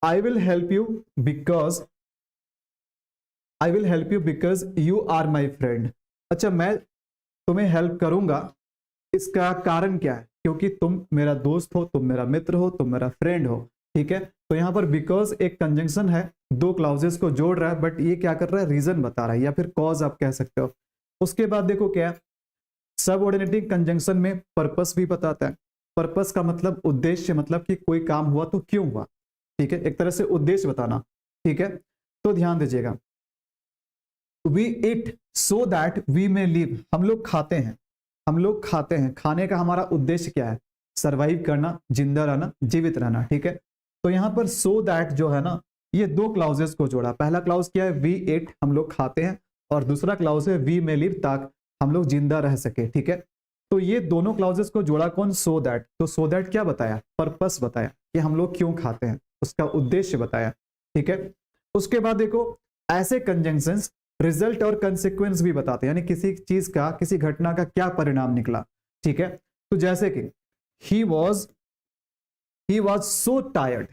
I will help you because you are my friend. अच्छा, मैं तुम्हें हेल्प करूंगा, इसका कारण क्या है? क्योंकि तुम मेरा दोस्त हो, तुम मेरा मित्र हो, तुम मेरा फ्रेंड हो, ठीक है। तो यहां पर बिकॉज एक कंजंक्शन है, दो क्लाउजेस को जोड़ रहा है, बट ये क्या कर रहा है? रीजन बता रहा है, या फिर कॉज आप कह सकते हो। उसके बाद देखो क्या, सबऑर्डिनेटिंग कंजंक्शन में पर्पस भी बताता है। पर्पस का मतलब उद्देश्य, मतलब कि कोई काम हुआ तो क्यों हुआ। ठीक है, एक तरह से उद्देश्य बताना, ठीक है। तो ध्यान दीजिएगा, we eat so that we may live, हम लोग खाते हैं, हम लोग खाते हैं, खाने का हमारा उद्देश्य क्या है, सरवाइव करना, जिंदा रहना, जीवित रहना, ठीक है। तो यहां पर सो दैट जो है ना, ये दो क्लाउजेस को जोड़ा, पहला क्लाउज क्या है, वी इट, हम लोग खाते हैं, और दूसरा क्लाउज है वी मे लिव, ताकि हम लोग जिंदा रह सके, ठीक है। तो ये दोनों क्लाउजेस को जोड़ा कौन, सो दैट। तो सो दैट क्या बताया, पर्पस बताया कि हम लोग क्यों खाते हैं, उसका उद्देश्य बताया, ठीक है। उसके बाद देखो, ऐसे कंजंक्शंस रिजल्ट और कंसिक्वेंस भी बताते हैं, यानी किसी चीज का, किसी घटना का क्या परिणाम निकला, ठीक है। तो जैसे कि he was so tired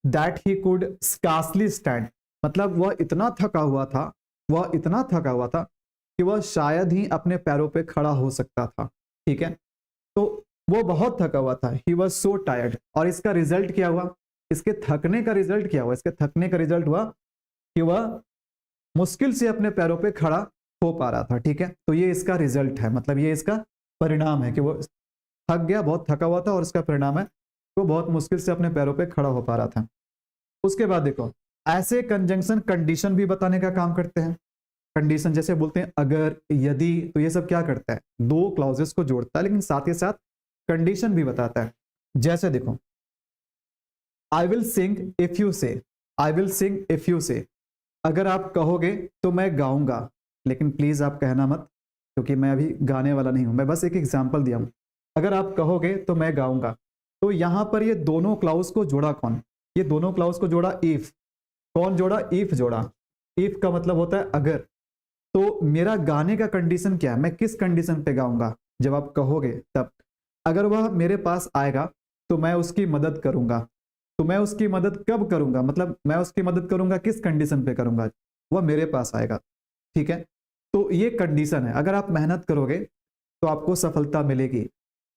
that he could scarcely stand, मतलब वह इतना थका हुआ था, वह इतना थका हुआ था कि वह शायद ही अपने पैरों पे खड़ा हो सकता था, ठीक है। तो वो बहुत थका हुआ था, ही वॉज सो टायर्ड, और इसका रिजल्ट क्या हुआ, इसके थकने का रिजल्ट क्या हुआ, इसके थकने का रिजल्ट हुआ कि वह मुश्किल से अपने पैरों पे खड़ा हो पा रहा था, ठीक है। तो ये इसका रिजल्ट है, मतलब ये इसका परिणाम है कि वो थक गया, बहुत थका हुआ था, और इसका परिणाम है वो बहुत मुश्किल से अपने पैरों पे खड़ा हो पा रहा था। उसके बाद देखो, ऐसे कंजंक्शन कंडीशन भी बताने का काम करते हैं। कंडीशन जैसे बोलते हैं अगर, यदि, तो ये सब क्या करता है, दो क्लॉजेस को जोड़ता है, लेकिन साथ ही साथ कंडीशन भी बताता है। जैसे देखो, I will sing if you say, I will sing if you say, अगर आप कहोगे तो मैं गाऊंगा, लेकिन प्लीज आप कहना मत, क्योंकि मैं अभी गाने वाला नहीं हूं, मैं बस एक एग्जांपल दिया हूं। अगर आप कहोगे तो मैं गाऊंगा, तो यहां पर ये दोनों क्लाउज को जोड़ा कौन, ये दोनों क्लाउज को जोड़ा इफ, कौन जोड़ा, इफ जोड़ा। इफ का मतलब होता है अगर, तो मेरा गाने का कंडीशन क्या है, मैं किस कंडीशन पे गाऊंगा, जब आप कहोगे तब। अगर वह मेरे पास आएगा तो मैं उसकी मदद करूंगा, तो मैं उसकी मदद कब करूंगा, मतलब मैं उसकी मदद करूंगा किस कंडीशन पे करूंगा, वह मेरे पास आएगा, ठीक है। तो ये कंडीशन है, अगर आप मेहनत करोगे तो आपको सफलता मिलेगी,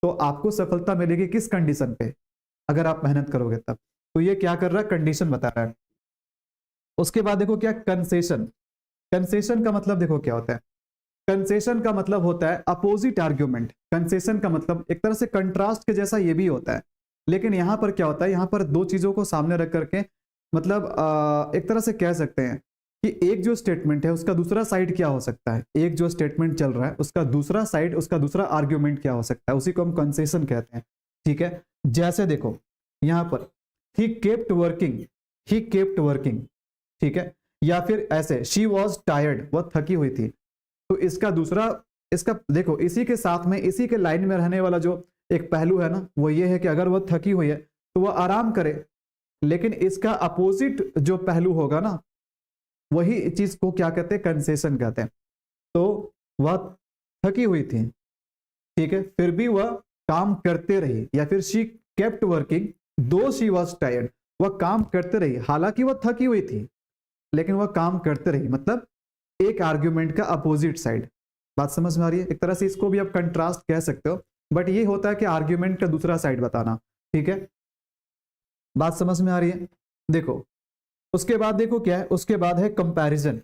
तो आपको सफलता मिलेगी किस कंडीशन पे, अगर आप मेहनत करोगे तब। तो ये क्या कर रहा है, कंडीशन बता रहा है। उसके बाद देखो क्या, कंसेशन, कंसेशन का मतलब देखो क्या होता है, कंसेशन का मतलब होता है अपोजिट आर्ग्यूमेंट। कंसेशन का मतलब एक तरह से कंट्रास्ट के जैसा ये भी होता है, लेकिन यहां पर क्या होता है, यहां पर दो चीजों को सामने रख करके, मतलब एक तरह से कह सकते हैं कि एक जो स्टेटमेंट है उसका दूसरा साइड क्या हो सकता है, एक जो स्टेटमेंट चल रहा है उसका दूसरा साइड, उसका दूसरा आर्ग्यूमेंट क्या हो सकता है, उसी को हम कंसेशन कहते हैं, ठीक है। जैसे देखो यहां पर, he kept working, he kept working, ठीक है। या फिर ऐसे, शी वॉज टायर्ड, वह थकी हुई थी। तो इसका दूसरा, इसका देखो इसी के साथ में, इसी के लाइन में रहने वाला जो एक पहलू है ना, वो ये है कि अगर वह थकी हुई है तो वह आराम करे, लेकिन इसका अपोजिट जो पहलू होगा ना, वही चीज को क्या कहते हैं, कंसेशन कहते हैं। तो वह थकी हुई थी, ठीक है, फिर भी वह काम करते रही, या फिर शी केप्ट वर्किंग दो शी वॉज टायर्ड, वह काम करते रही हालांकि वह थकी हुई थी, लेकिन वह काम करते रही, मतलब एक आर्ग्यूमेंट का अपोजिट साइड। बात समझ में आ रही है, एक तरह से इसको भी आप कंट्रास्ट कह सकते हो, बट ये होता है कि आर्ग्यूमेंट का दूसरा साइड बताना, ठीक है। बात समझ में आ रही है। देखो उसके बाद देखो क्या है, उसके बाद है कंपैरिजन।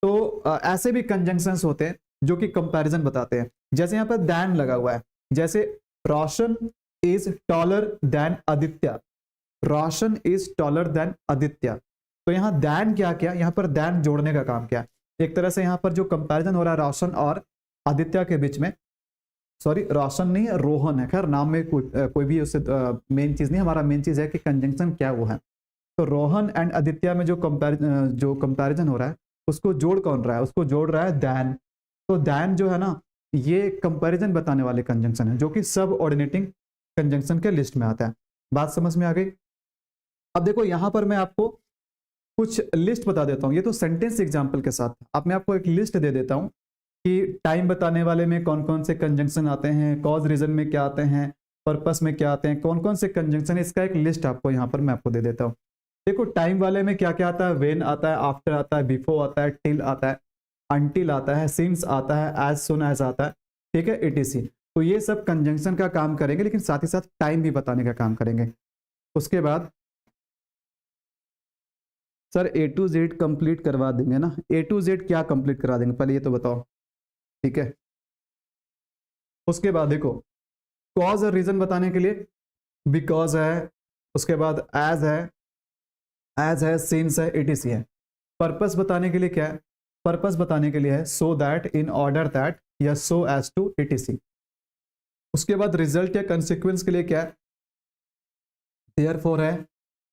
तो ऐसे भी कंजंक्शंस होते हैं जो कि कंपैरिजन बताते हैं, जैसे यहां पर दैन लगा हुआ है, जैसे Roshan is taller than Aditya, Roshan is taller than Aditya. तो यहाँ दैन क्या किया, यहाँ पर दैन जोड़ने का काम किया, एक तरह से यहाँ पर जो कंपैरिजन हो रहा है रोशन और आदित्य के बीच में, सॉरी रोशन नहीं है, रोहन है, खैर नाम में कोई भी उससे मेन चीज नहीं, हमारा मेन चीज है कि कंजंक्शन क्या वो है। तो रोहन एंड आदित्य में जो कंपैरिजन हो रहा है, उसको जोड़ कौन रहा है, उसको जोड़ रहा है दैन। तो दैन जो है ना, ये कंपैरिजन बताने वाले कंजंक्शन है, जो कि सब ऑर्डिनेटिंग कंजंक्शन के लिस्ट में आता है। बात समझ में आ गई। अब देखो यहां पर मैं आपको कुछ लिस्ट बता देता हूं, ये तो सेंटेंस एग्जांपल के साथ। अब मैं आपको एक लिस्ट दे देता हूं कि टाइम बताने वाले में कौन कौन से कंजंक्शन आते हैं, कॉज रीजन में क्या आते हैं, पर्पस में क्या आते हैं, कौन कौन से कंजंक्शन, इसका एक लिस्ट आपको यहाँ पर मैं आपको दे देता हूँ। देखो टाइम वाले में क्या क्या आता है, वेन आता है, आफ्टर आता है, बिफोर आता है, टिल आता है, अनटिल आता है, सिंस आता है, एज सुन एज आता है, ठीक है, इटीसी। तो ये सब कंजंक्शन का काम करेंगे, लेकिन साथ ही साथ टाइम भी बताने का काम करेंगे। उसके बाद sir A to Z complete करवा देंगे ना, ए टू जेड क्या कंप्लीट करा देंगे पहले ये तो बताओ, ठीक है। उसके बाद देखो कॉज और रीजन बताने के लिए बिकॉज है, उसके बाद एज है, एज है, सिंस है, इटीसी है। पर्पस बताने के लिए क्या है? पर्पस बताने के लिए है so that, in order that, या सो एज टू, इटीसी। उसके बाद रिजल्ट या कंसिक्वेंस के लिए क्या है? देयरफॉर है,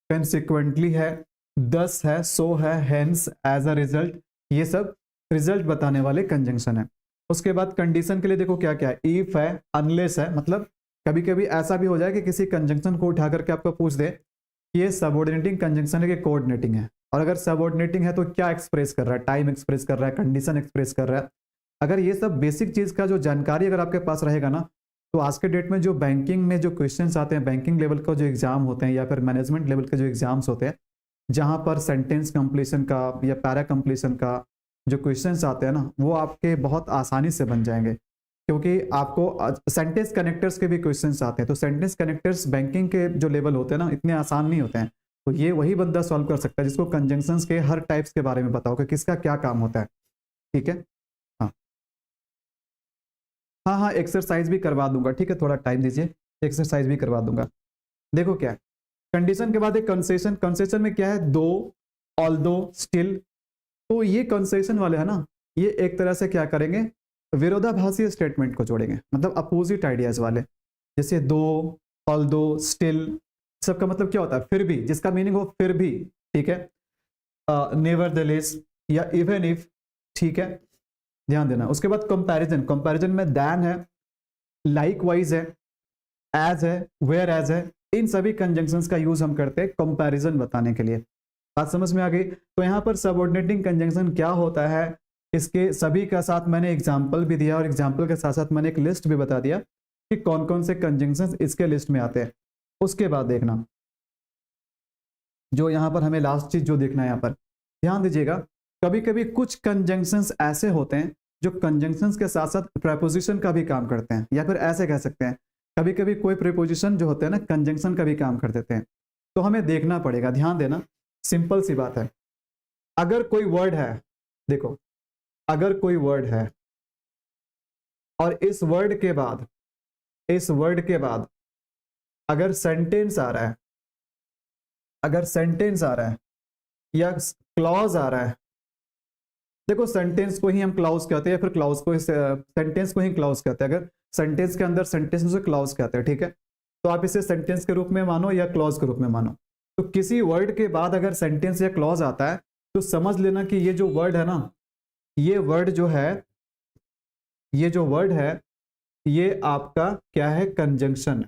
कंसिक्वेंटली है, दस है, सो है, हेंस, एज अ रिजल्ट। ये सब रिजल्ट बताने वाले कंजंक्शन है। उसके बाद कंडीशन के लिए देखो क्या क्या है, इफ है, अनलेस है। मतलब कभी कभी ऐसा भी हो जाए कि किसी कंजंक्शन को उठा करके आपको पूछ दे कि ये सबऑर्डिनेटिंग कंजंक्शन है कि कोऑर्डिनेटिंग है, और अगर सबऑर्डिनेटिंग है तो क्या एक्सप्रेस कर रहा है, टाइम एक्सप्रेस कर रहा है, कंडीशन एक्सप्रेस कर रहा है। अगर ये सब बेसिक चीज का जो जानकारी अगर आपके पास रहेगा ना, तो आज के डेट में जो बैंकिंग में जो क्वेश्चंस आते हैं, बैंकिंग लेवल का जो एग्जाम होते हैं या फिर मैनेजमेंट लेवल के जो एग्जाम्स होते हैं, जहां पर सेंटेंस कंप्लीशन का या पैरा कंप्लीशन का जो क्वेश्चंस आते हैं ना, वो आपके बहुत आसानी से बन जाएंगे, क्योंकि आपको सेंटेंस कनेक्टर्स के भी क्वेश्चंस आते हैं। तो सेंटेंस कनेक्टर्स बैंकिंग के जो लेवल होते हैं ना, इतने आसान नहीं होते हैं। तो ये वही बंदा सॉल्व कर सकता है जिसको कंजंक्शंस के हर टाइप्स के बारे में पता हो कि किसका क्या काम होता है। ठीक है, हाँ हाँ हाँ, एक्सरसाइज भी करवा दूंगा, ठीक है, थोड़ा टाइम दीजिए, एक्सरसाइज भी करवा दूंगा। देखो क्या है, कंडीशन के बाद एक कंसेशन। कंसेशन में क्या है? दो, ऑल्दो, स्टिल। तो ये कंसेशन वाले है ना, ये एक तरह से क्या करेंगे, विरोधाभासी स्टेटमेंट को जोड़ेंगे, मतलब अपोजिट आइडियाज वाले। जैसे दो, ऑल्दो, स्टिल, सबका मतलब क्या होता है? फिर भी, जिसका मीनिंग हो फिर भी, ठीक है, नेवरदलेस या इवन इफ, ठीक है, ध्यान देना। उसके बाद कंपैरिजन। कंपैरिजन में दैन है, लाइकवाइज है, एज है, वेयर एज है। इन सभी कंजंक्शंस का यूज हम करते हैं कंपैरिजन बताने के लिए। बात समझ में आ गई? तो यहाँ पर सबऑर्डिनेटिंग कंजंक्शन क्या होता है, इसके सभी का साथ मैंने एग्जाम्पल भी दिया, और एग्जाम्पल के साथ साथ मैंने एक लिस्ट भी बता दिया कि कौन कौन से कंजंक्शंस इसके लिस्ट में आते हैं। उसके बाद देखना, जो यहाँ पर हमें लास्ट चीज जो देखना है, यहाँ पर ध्यान दीजिएगा, कभी कभी कुछ कंजंक्शंस ऐसे होते हैं जो कंजंक्शंस के साथ साथ प्रेपोजिशन का भी काम करते हैं, या फिर ऐसे कह सकते हैं कभी कभी कोई प्रीपोजिशन जो होते हैं ना, कंजंक्शन का भी काम कर देते हैं। तो हमें देखना पड़ेगा, ध्यान देना, सिंपल सी बात है। अगर कोई वर्ड है, देखो, अगर कोई वर्ड है और इस वर्ड के बाद, इस वर्ड के बाद अगर सेंटेंस आ रहा है, अगर सेंटेंस आ रहा है या क्लॉज आ रहा है, देखो सेंटेंस को ही हम क्लॉज कहते हैं, या फिर क्लॉज को, सेंटेंस को ही क्लॉज कहते हैं। अगर सेंटेंस के अंदर सेंटेंस से क्लॉज कहते हैं, ठीक है, तो आप इसे सेंटेंस के रूप में मानो या क्लॉज के रूप में मानो। तो किसी वर्ड के बाद अगर सेंटेंस या क्लॉज आता है, तो समझ लेना कि ये जो वर्ड है ना, ये वर्ड जो है, ये जो वर्ड है, ये आपका क्या है? कंजंक्शन।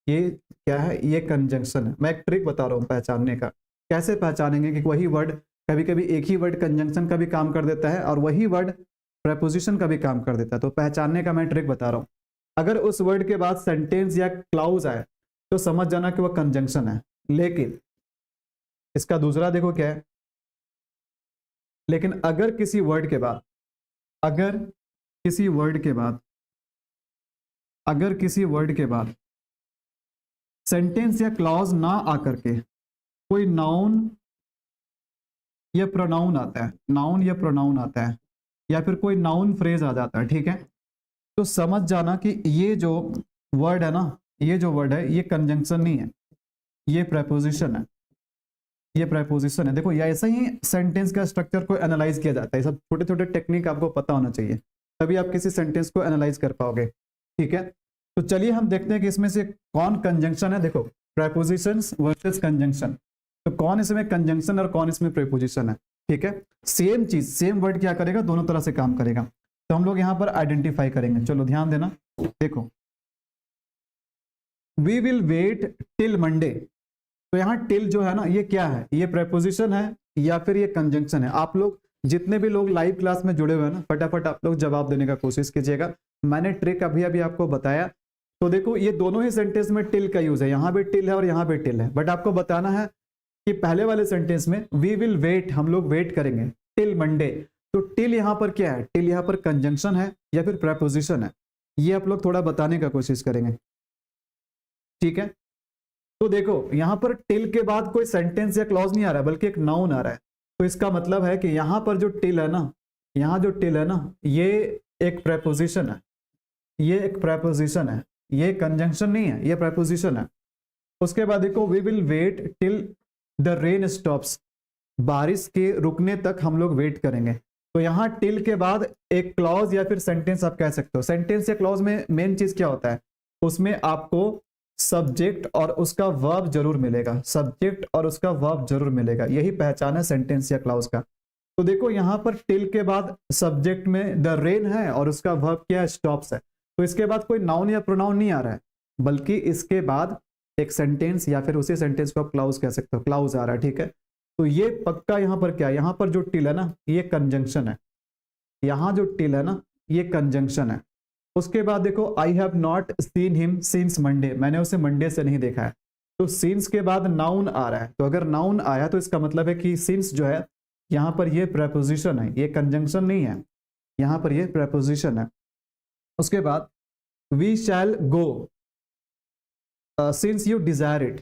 ये क्या है? ये कंजंक्शन है। मैं एक ट्रिक बता रहा हूँ पहचानने का, कैसे पहचानेंगे कि वही वर्ड, कभी कभी एक ही वर्ड कंजंक्शन का भी काम कर देता है और वही वर्ड प्रेपोजिशन का भी काम कर देता है। तो पहचानने का मैं ट्रिक बता रहा हूँ। अगर उस वर्ड के बाद सेंटेंस या क्लाउज आए तो समझ जाना कि वह कंजंक्शन है। लेकिन इसका दूसरा देखो क्या है, लेकिन अगर किसी वर्ड के बाद, अगर किसी वर्ड के बाद, अगर किसी वर्ड के बाद सेंटेंस या क्लॉज ना आकर के कोई नाउन या प्रोनाउन आता है, नाउन या प्रोनाउन आता है, या फिर कोई नाउन फ्रेज आ जाता है, ठीक है, तो समझ जाना कि ये जो वर्ड है ना, ये जो वर्ड है, ये कंजंक्शन नहीं है, ये प्रेपोजिशन है, ये प्रेपोजिशन है। देखो, ये ऐसा ही सेंटेंस का स्ट्रक्चर को एनालाइज किया जाता है। सब छोटे छोटे टेक्निक आपको पता होना चाहिए, तभी आप किसी सेंटेंस को एनालाइज कर पाओगे, ठीक है। तो चलिए हम देखते हैं कि इसमें से कौन कंजंक्शन है। देखो, प्रेपोजिशंस वर्सेस कंजंक्शन, तो कौन इसमें कंजंक्शन और कौन इसमें प्रेपोजिशन है, ठीक है। सेम चीज, सेम वर्ड क्या करेगा, दोनों तरह से काम करेगा। तो हम लोग यहां पर आइडेंटिफाई करेंगे। चलो ध्यान देना, देखो, we will wait till Monday. तो यहाँ टिल जो है ना, ये क्या है? ये प्रेपोजिशन है या फिर ये कंजंक्शन है? आप लोग जितने भी लोग लाइव क्लास में जुड़े हुए हैं ना, फटाफट आप लोग जवाब देने का कोशिश कीजिएगा। मैंने ट्रिक अभी अभी आपको बताया। तो देखो, ये दोनों ही सेंटेंस में टिल का यूज है, यहाँ भी टिल है और यहाँ भी टिल है। बट आपको बताना है कि पहले वाले सेंटेंस में वी विल वेट, हम लोग वेट करेंगे टिल मंडे। तो टिल यहाँ पर क्या है? टिल यहाँ पर कंजंक्शन है या फिर प्रेपोजिशन है? ये आप लोग थोड़ा बताने का कोशिश करेंगे, ठीक है। तो देखो, यहां पर टिल के बाद कोई सेंटेंस या क्लॉज नहीं आ रहा है, बल्कि एक नाउन आ रहा है। तो इसका मतलब है कि यहां पर जो टिल है ना, यहां जो टिल है ना, ये एक प्रेपोजिशन है, ये एक प्रेपोजिशन है, ये कंजंक्शन नहीं है, ये प्रेपोजिशन है। उसके बाद देखो, we will wait till the rain stops, बारिश के रुकने तक हम लोग वेट करेंगे। तो यहाँ टिल के बाद एक क्लॉज या फिर सेंटेंस आप कह सकते हो। सेंटेंस या क्लॉज में मेन चीज क्या होता है, उसमें आपको सब्जेक्ट और उसका वर्ब जरूर मिलेगा, सब्जेक्ट और उसका वर्ब जरूर मिलेगा, यही पहचान है सेंटेंस या क्लॉज का। तो देखो यहाँ पर टिल के बाद सब्जेक्ट में द रेन है और उसका वर्ब क्या है, स्टॉप्स है। तो इसके बाद कोई नाउन या प्रोनाउन नहीं आ रहा है, बल्कि इसके बाद एक सेंटेंस या फिर उसी सेंटेंस को आप क्लाउज कह सकते हो, क्लाउज आ रहा है, ठीक है। तो ये पक्का यहाँ पर क्या है, यहाँ पर जो टिल है ना ये कंजंक्शन है, यहाँ जो टिल है ना ये कंजंक्शन है। उसके बाद देखो I have not seen him since Monday, मैंने उसे मंडे से नहीं देखा है। तो सिंस के बाद नाउन आ रहा है, तो अगर नाउन आया तो इसका मतलब है कि सिंस जो है यहाँ पर ये प्रेपोजिशन है, ये कंजंक्शन नहीं है, यहाँ पर ये प्रेपोजिशन है। उसके बाद we shall go since you desire it,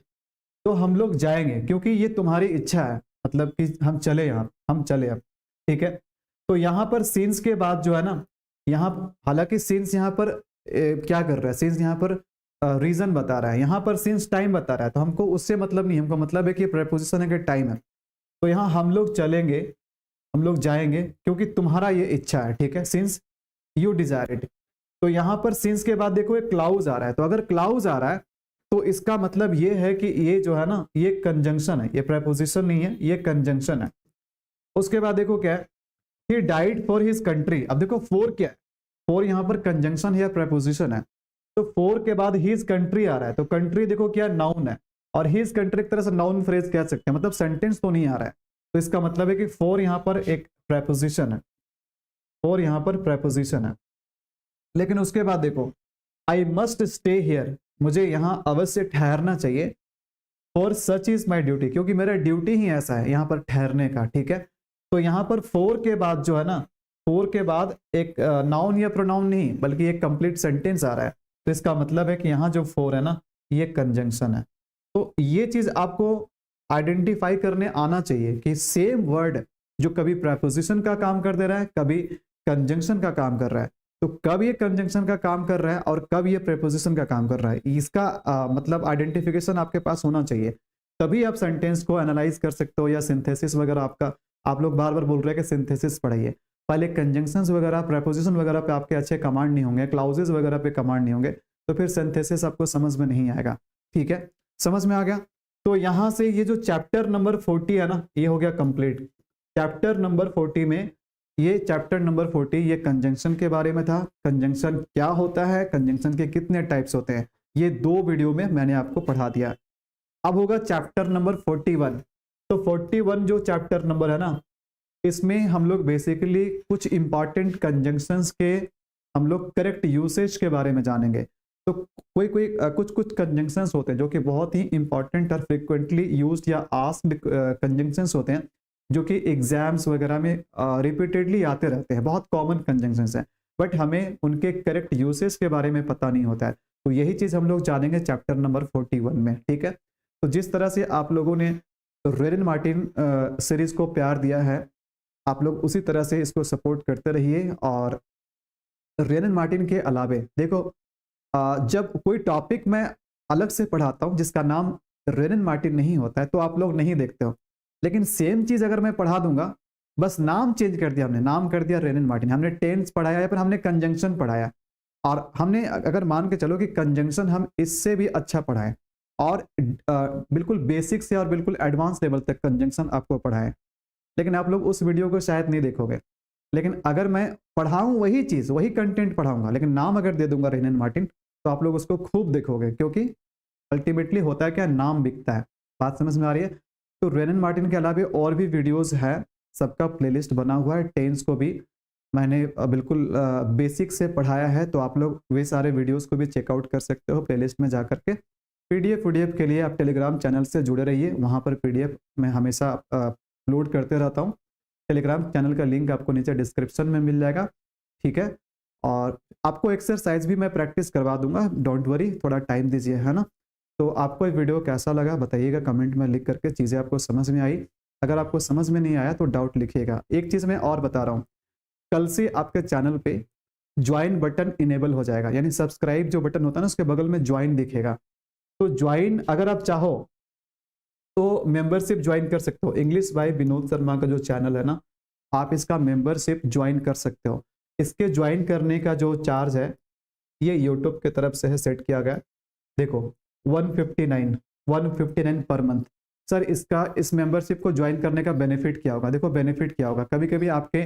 तो हम लोग जाएंगे क्योंकि ये तुम्हारी इच्छा है, मतलब कि हम चले यहाँ, हम चले अब, ठीक है। तो यहाँ पर सिंस के बाद जो है ना, यहाँ हालांकि सिंस यहाँ पर क्या कर रहा है, सिंस यहाँ पर रीजन बता रहा है, यहाँ पर सिंस टाइम बता रहा है, तो हमको उससे मतलब नहीं, हमको मतलब है कि प्रेपोजिशन है कि टाइम है। तो यहाँ हम लोग चलेंगे, हम लोग जाएंगे क्योंकि तुम्हारा ये इच्छा है, ठीक है, सिंस यू डिजायर इट। तो यहाँ पर सिंस के बाद देखो एक क्लाउज आ रहा है, तो अगर क्लाउज आ रहा है तो इसका मतलब ये है कि ये जो है ना ये कंजंक्शन है, ये प्रेपोजिशन नहीं है, ये कंजंक्शन है। उसके बाद देखो क्या है, he died for his country. अब देखो फोर क्या है, फोर यहाँ पर कंजंक्शन है या प्रेपोजिशन है। तो फोर के बाद हिज कंट्री आ रहा है, तो कंट्री देखो क्या नाउन है, और हिज कंट्री एक तरह से नाउन फ्रेज कह सकते हैं, मतलब सेंटेंस तो नहीं आ रहा है। तो इसका मतलब है कि फोर यहाँ पर एक प्रेपोजिशन है, फोर यहाँ पर प्रेपोजिशन है। लेकिन उसके बाद देखो आई मस्ट स्टे हियर, मुझे यहाँ अवश्य ठहरना चाहिए, for such is my duty, क्योंकि मेरा ड्यूटी ही ऐसा है यहाँ पर ठहरने का, ठीक है। तो यहाँ पर फोर के बाद जो है ना, फोर के बाद एक नाउन या प्रोनाउन नहीं बल्कि एक कंप्लीट सेंटेंस आ रहा है। तो इसका मतलब है कि यहाँ जो फोर है ना ये कंजंक्शन है। तो ये चीज आपको आइडेंटिफाई करने आना चाहिए कि सेम वर्ड जो कभी प्रेपोजिशन का काम कर दे रहा है, कभी कंजंक्शन का काम कर रहा है, तो कब ये कंजंक्शन का काम कर रहा है और कब ये प्रेपोजिशन का काम कर रहा है, इसका मतलब आइडेंटिफिकेशन आपके पास होना चाहिए। तभी आप सेंटेंस को एनालाइज कर सकते हो, या सिंथेसिस वगैरह आपका, आप लोग बार बार बोल रहे हैं कि सिंथेसिस पढ़ाइए, पहले कंजंक्शंस वगैरह प्रेपोजिशन वगैरह पे आपके अच्छे कमांड नहीं होंगे, क्लाउजेस वगैरह पे कमांड नहीं होंगे, तो फिर सिंथेसिस आपको समझ में नहीं आएगा, ठीक है। समझ में आ गया। तो यहां से ये जो चैप्टर नंबर 40 है ना ये हो गया कंप्लीट। चैप्टर नंबर 40 में, ये चैप्टर नंबर 40 ये कंजंक्शन के बारे में था, कंजंक्शन क्या होता है, कंजंक्शन के कितने टाइप्स होते हैं, ये दो वीडियो में मैंने आपको पढ़ा दिया। अब होगा चैप्टर नंबर 41। तो 41 जो चैप्टर नंबर है ना, इसमें हम लोग बेसिकली कुछ इंपॉर्टेंट कंजंक्शंस के हम लोग करेक्ट यूसेज के बारे में जानेंगे। तो कोई कोई कुछ कुछ कंजंक्शंस होते हैं जो कि बहुत ही इंपॉर्टेंट और फ्रिक्वेंटली यूज्ड या आस्क्ड कंजंक्शंस होते हैं, जो कि एग्जाम्स वगैरह में रिपीटेडली आते रहते हैं, बहुत कॉमन कंजंक्शंस हैं, बट हमें उनके करेक्ट यूसेज के बारे में पता नहीं होता है। तो यही चीज हम लोग जानेंगे चैप्टर नंबर 41 में, ठीक है। तो जिस तरह से आप लोगों ने रेन मार्टिन सीरीज को प्यार दिया है, आप लोग उसी तरह से इसको सपोर्ट करते रहिए। और रेन मार्टिन के अलावे देखो जब कोई टॉपिक मैं अलग से पढ़ाता हूँ जिसका नाम रेन मार्टिन नहीं होता है तो आप लोग नहीं देखते हो, लेकिन सेम चीज अगर मैं पढ़ा दूंगा, बस नाम चेंज कर दिया, हमने नाम कर दिया रेन मार्टिन, हमने टेंस पढ़ाया या फिर हमने कंजंक्शन पढ़ाया, और हमने अगर मान के चलो कि कंजंक्शन हम इससे भी अच्छा पढ़ाएं और बिल्कुल बेसिक से और बिल्कुल एडवांस लेवल तक कंजंक्शन आपको पढ़ाएं, लेकिन आप लोग उस वीडियो को शायद नहीं देखोगे। लेकिन अगर मैं पढ़ाऊं वही चीज, वही कंटेंट पढ़ाऊंगा, लेकिन नाम अगर दे दूंगा रेन मार्टिन, तो आप लोग उसको खूब देखोगे, क्योंकि अल्टीमेटली होता है क्या, नाम बिकता है। बात समझ में आ रही है। तो रेन मार्टिन के अलावा और भी वीडियोस है, सबका प्लेलिस्ट बना हुआ है, टेंस को भी मैंने बिल्कुल बेसिक से पढ़ाया है, तो आप लोग वे सारे वीडियोस को भी चेकआउट कर सकते हो प्लेलिस्ट में जा करके। पीडीएफ के लिए आप टेलीग्राम चैनल से जुड़े रहिए, वहाँ पर पीडीएफ मैं हमेशा अपलोड करते रहता हूँ। टेलीग्राम चैनल का लिंक आपको नीचे डिस्क्रिप्शन में मिल जाएगा, ठीक है। और आपको एक्सरसाइज भी मैं प्रैक्टिस करवा दूंगा, डोंट वरी, थोड़ा टाइम दीजिए, है ना। तो आपको ये वीडियो कैसा लगा बताइएगा कमेंट में लिख करके, चीज़ें आपको समझ में आई। अगर आपको समझ में नहीं आया तो डाउट लिखिएगा। एक चीज़ मैं और बता रहा हूँ, कल से आपके चैनल पे ज्वाइन बटन इनेबल हो जाएगा, यानी सब्सक्राइब जो बटन होता है ना उसके बगल में ज्वाइन दिखेगा। तो ज्वाइन अगर आप चाहो तो मेंबरशिप ज्वाइन कर सकते हो। इंग्लिश बाय विनोद शर्मा का जो चैनल है ना, आप इसका मेंबरशिप ज्वाइन कर सकते हो। इसके ज्वाइन करने का जो चार्ज है ये यूट्यूब की तरफ से है सेट किया गया। देखो 159 पर मंथ। सर इसका इस मेंबरशिप को ज्वाइन करने का बेनिफिट क्या होगा? देखो बेनिफिट क्या होगा, कभी कभी आपके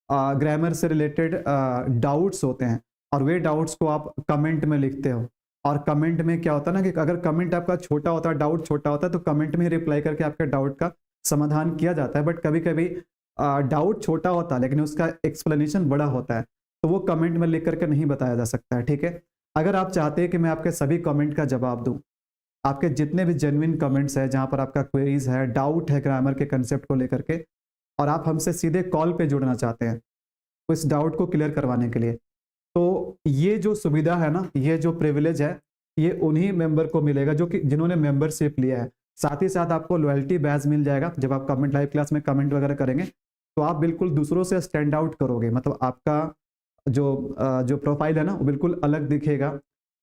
ग्रामर से रिलेटेड डाउट्स होते हैं और वे डाउट्स को आप कमेंट में लिखते हो, और कमेंट में क्या होता है ना कि अगर कमेंट आपका छोटा होता है, डाउट छोटा होता है, तो कमेंट में ही रिप्लाई करके आपके डाउट का समाधान किया जाता है। बट कभी कभी डाउट छोटा होता है लेकिन उसका एक्सप्लेनेशन बड़ा होता है, तो वो कमेंट में लिख करके नहीं बताया जा सकता है। ठीक है, अगर आप चाहते हैं कि मैं आपके सभी कमेंट का जवाब दूं, आपके जितने भी जेन्युइन कमेंट्स है जहां पर आपका क्वेरीज है, डाउट है ग्रामर के कंसेप्ट को लेकर के, और आप हमसे सीधे कॉल पे जुड़ना चाहते हैं तो इस डाउट को क्लियर करवाने के लिए, तो ये जो सुविधा है ना, ये जो प्रिविलेज है, ये उन्हीं मेंबर को मिलेगा जो कि जिन्होंने मेंबरशिप लिया है। साथ ही साथ आपको लॉयल्टी बैज मिल जाएगा। जब आप कमेंट लाइव क्लास में कमेंट वगैरह करेंगे तो आप बिल्कुल दूसरों से स्टैंड आउट करोगे, मतलब आपका जो प्रोफाइल है ना वो बिल्कुल अलग दिखेगा,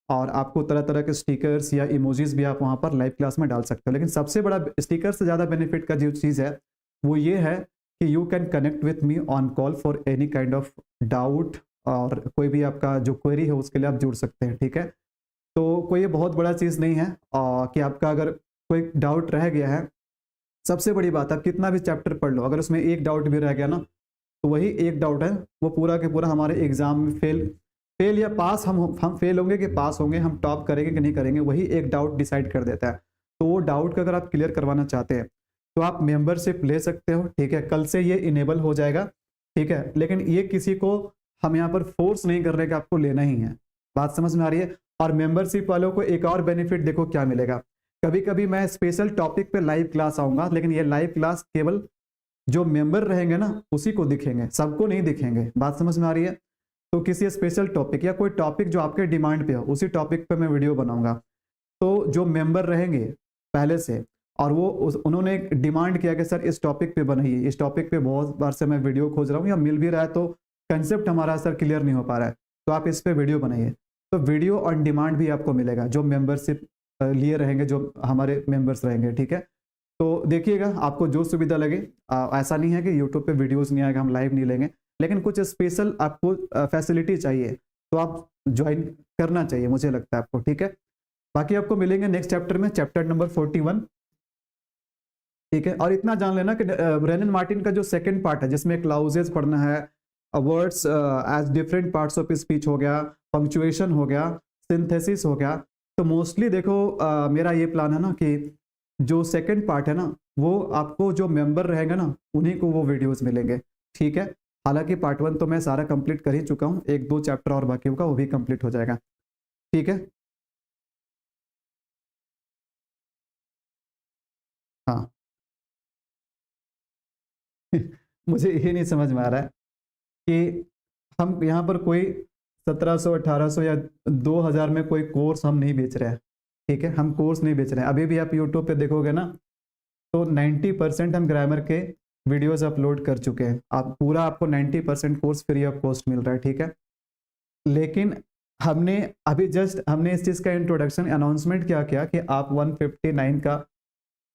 और आपको तरह तरह के स्टिकर्स या इमोजीज भी आप वहाँ पर लाइव क्लास में डाल सकते हो। लेकिन सबसे बड़ा स्टिकर से ज़्यादा बेनिफिट का जो चीज़ है वो ये है कि you can connect with me on call for any kind of doubt, और कोई भी आपका जो क्वेरी है उसके लिए आप जुड़ सकते हैं। ठीक है, तो कोई ये बहुत बड़ा चीज़ नहीं है कि आपका अगर कोई डाउट रह गया है, सबसे बड़ी बात आप कितना भी चैप्टर पढ़ लो, अगर उसमें एक डाउट भी रह गया ना, तो वही एक डाउट है वो पूरा के पूरा हमारे एग्जाम में फेल या पास, हम फेल होंगे कि पास होंगे, हम टॉप करेंगे कि नहीं करेंगे, वही एक डाउट डिसाइड कर देता है। तो वो डाउट का अगर आप क्लियर करवाना चाहते हैं तो आप मेंबरशिप ले सकते हो। ठीक है, कल से ये इनेबल हो जाएगा। ठीक है, लेकिन ये किसी को हम यहाँ पर फोर्स नहीं कर रहे कि आपको लेना ही है। बात समझ में आ रही है? और मेंबरशिप वालों को एक और बेनिफिट देखो क्या मिलेगा। कभी कभी मैं स्पेशल टॉपिक पे लाइव क्लास आऊंगा, लेकिन ये लाइव क्लास केवल जो मेंबर रहेंगे ना उसी को दिखेंगे, सबको नहीं दिखेंगे। बात समझ में आ रही है? तो किसी स्पेशल टॉपिक या कोई टॉपिक जो आपके डिमांड पे हो उसी टॉपिक पे मैं वीडियो बनाऊंगा। तो जो मेंबर रहेंगे पहले से, और वो उन्होंने एक डिमांड किया कि सर इस टॉपिक पे बनाइए, इस टॉपिक पे बहुत बार से मैं वीडियो खोज रहा हूँ या मिल भी रहा है तो कंसेप्ट हमारा सर क्लियर नहीं हो पा रहा है, तो आप इस पे वीडियो बनाइए। तो वीडियो ऑन डिमांड भी आपको मिलेगा जो मेंबरशिप लिए रहेंगे, जो हमारे मेंबर्स रहेंगे। ठीक है, तो देखिएगा आपको जो सुविधा लगे। ऐसा नहीं है कि यूट्यूब पे वीडियोस नहीं आएगा, हम लाइव नहीं लेंगे, लेकिन कुछ स्पेशल आपको फैसिलिटी चाहिए तो आप ज्वाइन करना चाहिए, मुझे लगता है आपको। ठीक है, बाकी आपको मिलेंगे नेक्स्ट चैप्टर में, चैप्टर नंबर 41। ठीक है, और इतना जान लेना कि ब्रेनन मार्टिन का जो सेकंड पार्ट है जिसमें क्लाउजेस पढ़ना है, words as different parts of speech हो गया, पंक्चुएशन हो गया, सिंथेसिस हो गया, तो मोस्टली देखो मेरा ये प्लान है ना कि जो सेकंड पार्ट है ना वो आपको जो मेंबर रहेगा ना उन्हीं को वो वीडियोस मिलेंगे। ठीक है, हालांकि पार्ट 1 तो मैं सारा कंप्लीट कर ही चुका हूँ, एक दो चैप्टर और बाकी होगा, वो भी कंप्लीट हो जाएगा। ठीक है, हाँ। मुझे ये नहीं समझ में आ रहा है कि हम यहाँ पर कोई 1700 1800 या 2000 में कोई कोर्स हम नहीं बेच रहे हैं। ठीक है, हम कोर्स नहीं बेच रहे हैं। अभी भी आप यूट्यूब पे देखोगे ना तो 90% हम ग्रामर के वीडियोस अपलोड कर चुके हैं। आप पूरा आपको 90% कोर्स फ्री ऑफ कॉस्ट मिल रहा है। ठीक है, लेकिन हमने अभी जस्ट हमने इस चीज़ का इंट्रोडक्शन अनाउंसमेंट क्या किया कि आप 159 का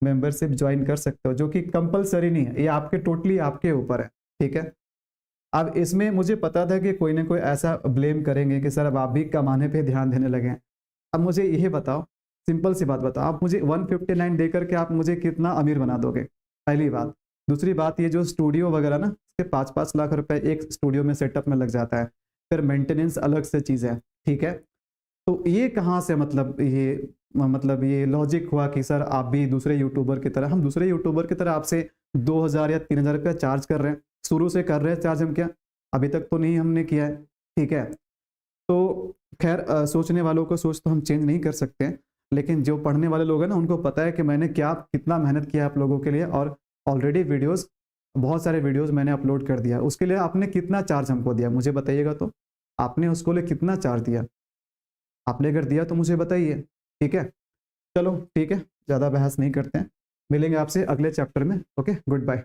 मेंबरशिप ज्वाइन कर सकते हो, जो कि कंपलसरी नहीं है, ये आपके टोटली आपके ऊपर है। ठीक है, अब इसमें मुझे पता था कि कोई ना कोई ऐसा ब्लेम करेंगे कि सर अब आप भी कमाने पे ध्यान देने लगे। अब मुझे यही बताओ, सिंपल सी बात बताओ, आप मुझे 159 दे करके आप मुझे कितना अमीर बना दोगे? पहली बात। दूसरी बात, ये जो स्टूडियो वगैरह ना, इसके 5-5 लाख रुपए एक स्टूडियो में सेटअप में लग जाता है, फिर मेंटेनेंस अलग से चीज़ है। ठीक है, तो ये कहाँ से मतलब ये लॉजिक हुआ कि सर आप भी दूसरे यूट्यूबर की तरह, हम दूसरे यूट्यूबर की तरह आपसे 2000 या 3000 रुपया चार्ज कर रहे हैं, शुरू से कर रहे हैं चार्ज हम क्या? अभी तक तो नहीं हमने किया है। ठीक है, तो खैर सोचने वालों को सोच तो हम चेंज नहीं कर सकते हैं, लेकिन जो पढ़ने वाले लोग हैं ना उनको पता है कि मैंने क्या कितना मेहनत किया आप लोगों के लिए, और ऑलरेडी वीडियोस बहुत सारे वीडियोस मैंने अपलोड कर दिया। उसके लिए आपने कितना चार्ज हमको दिया मुझे बताइएगा, तो आपने उसको लिए कितना चार्ज दिया? आपने अगर दिया तो मुझे बताइए। ठीक है, चलो ठीक है, ज़्यादा बहस नहीं करते हैं, मिलेंगे आपसे अगले चैप्टर में। Okay, good bye.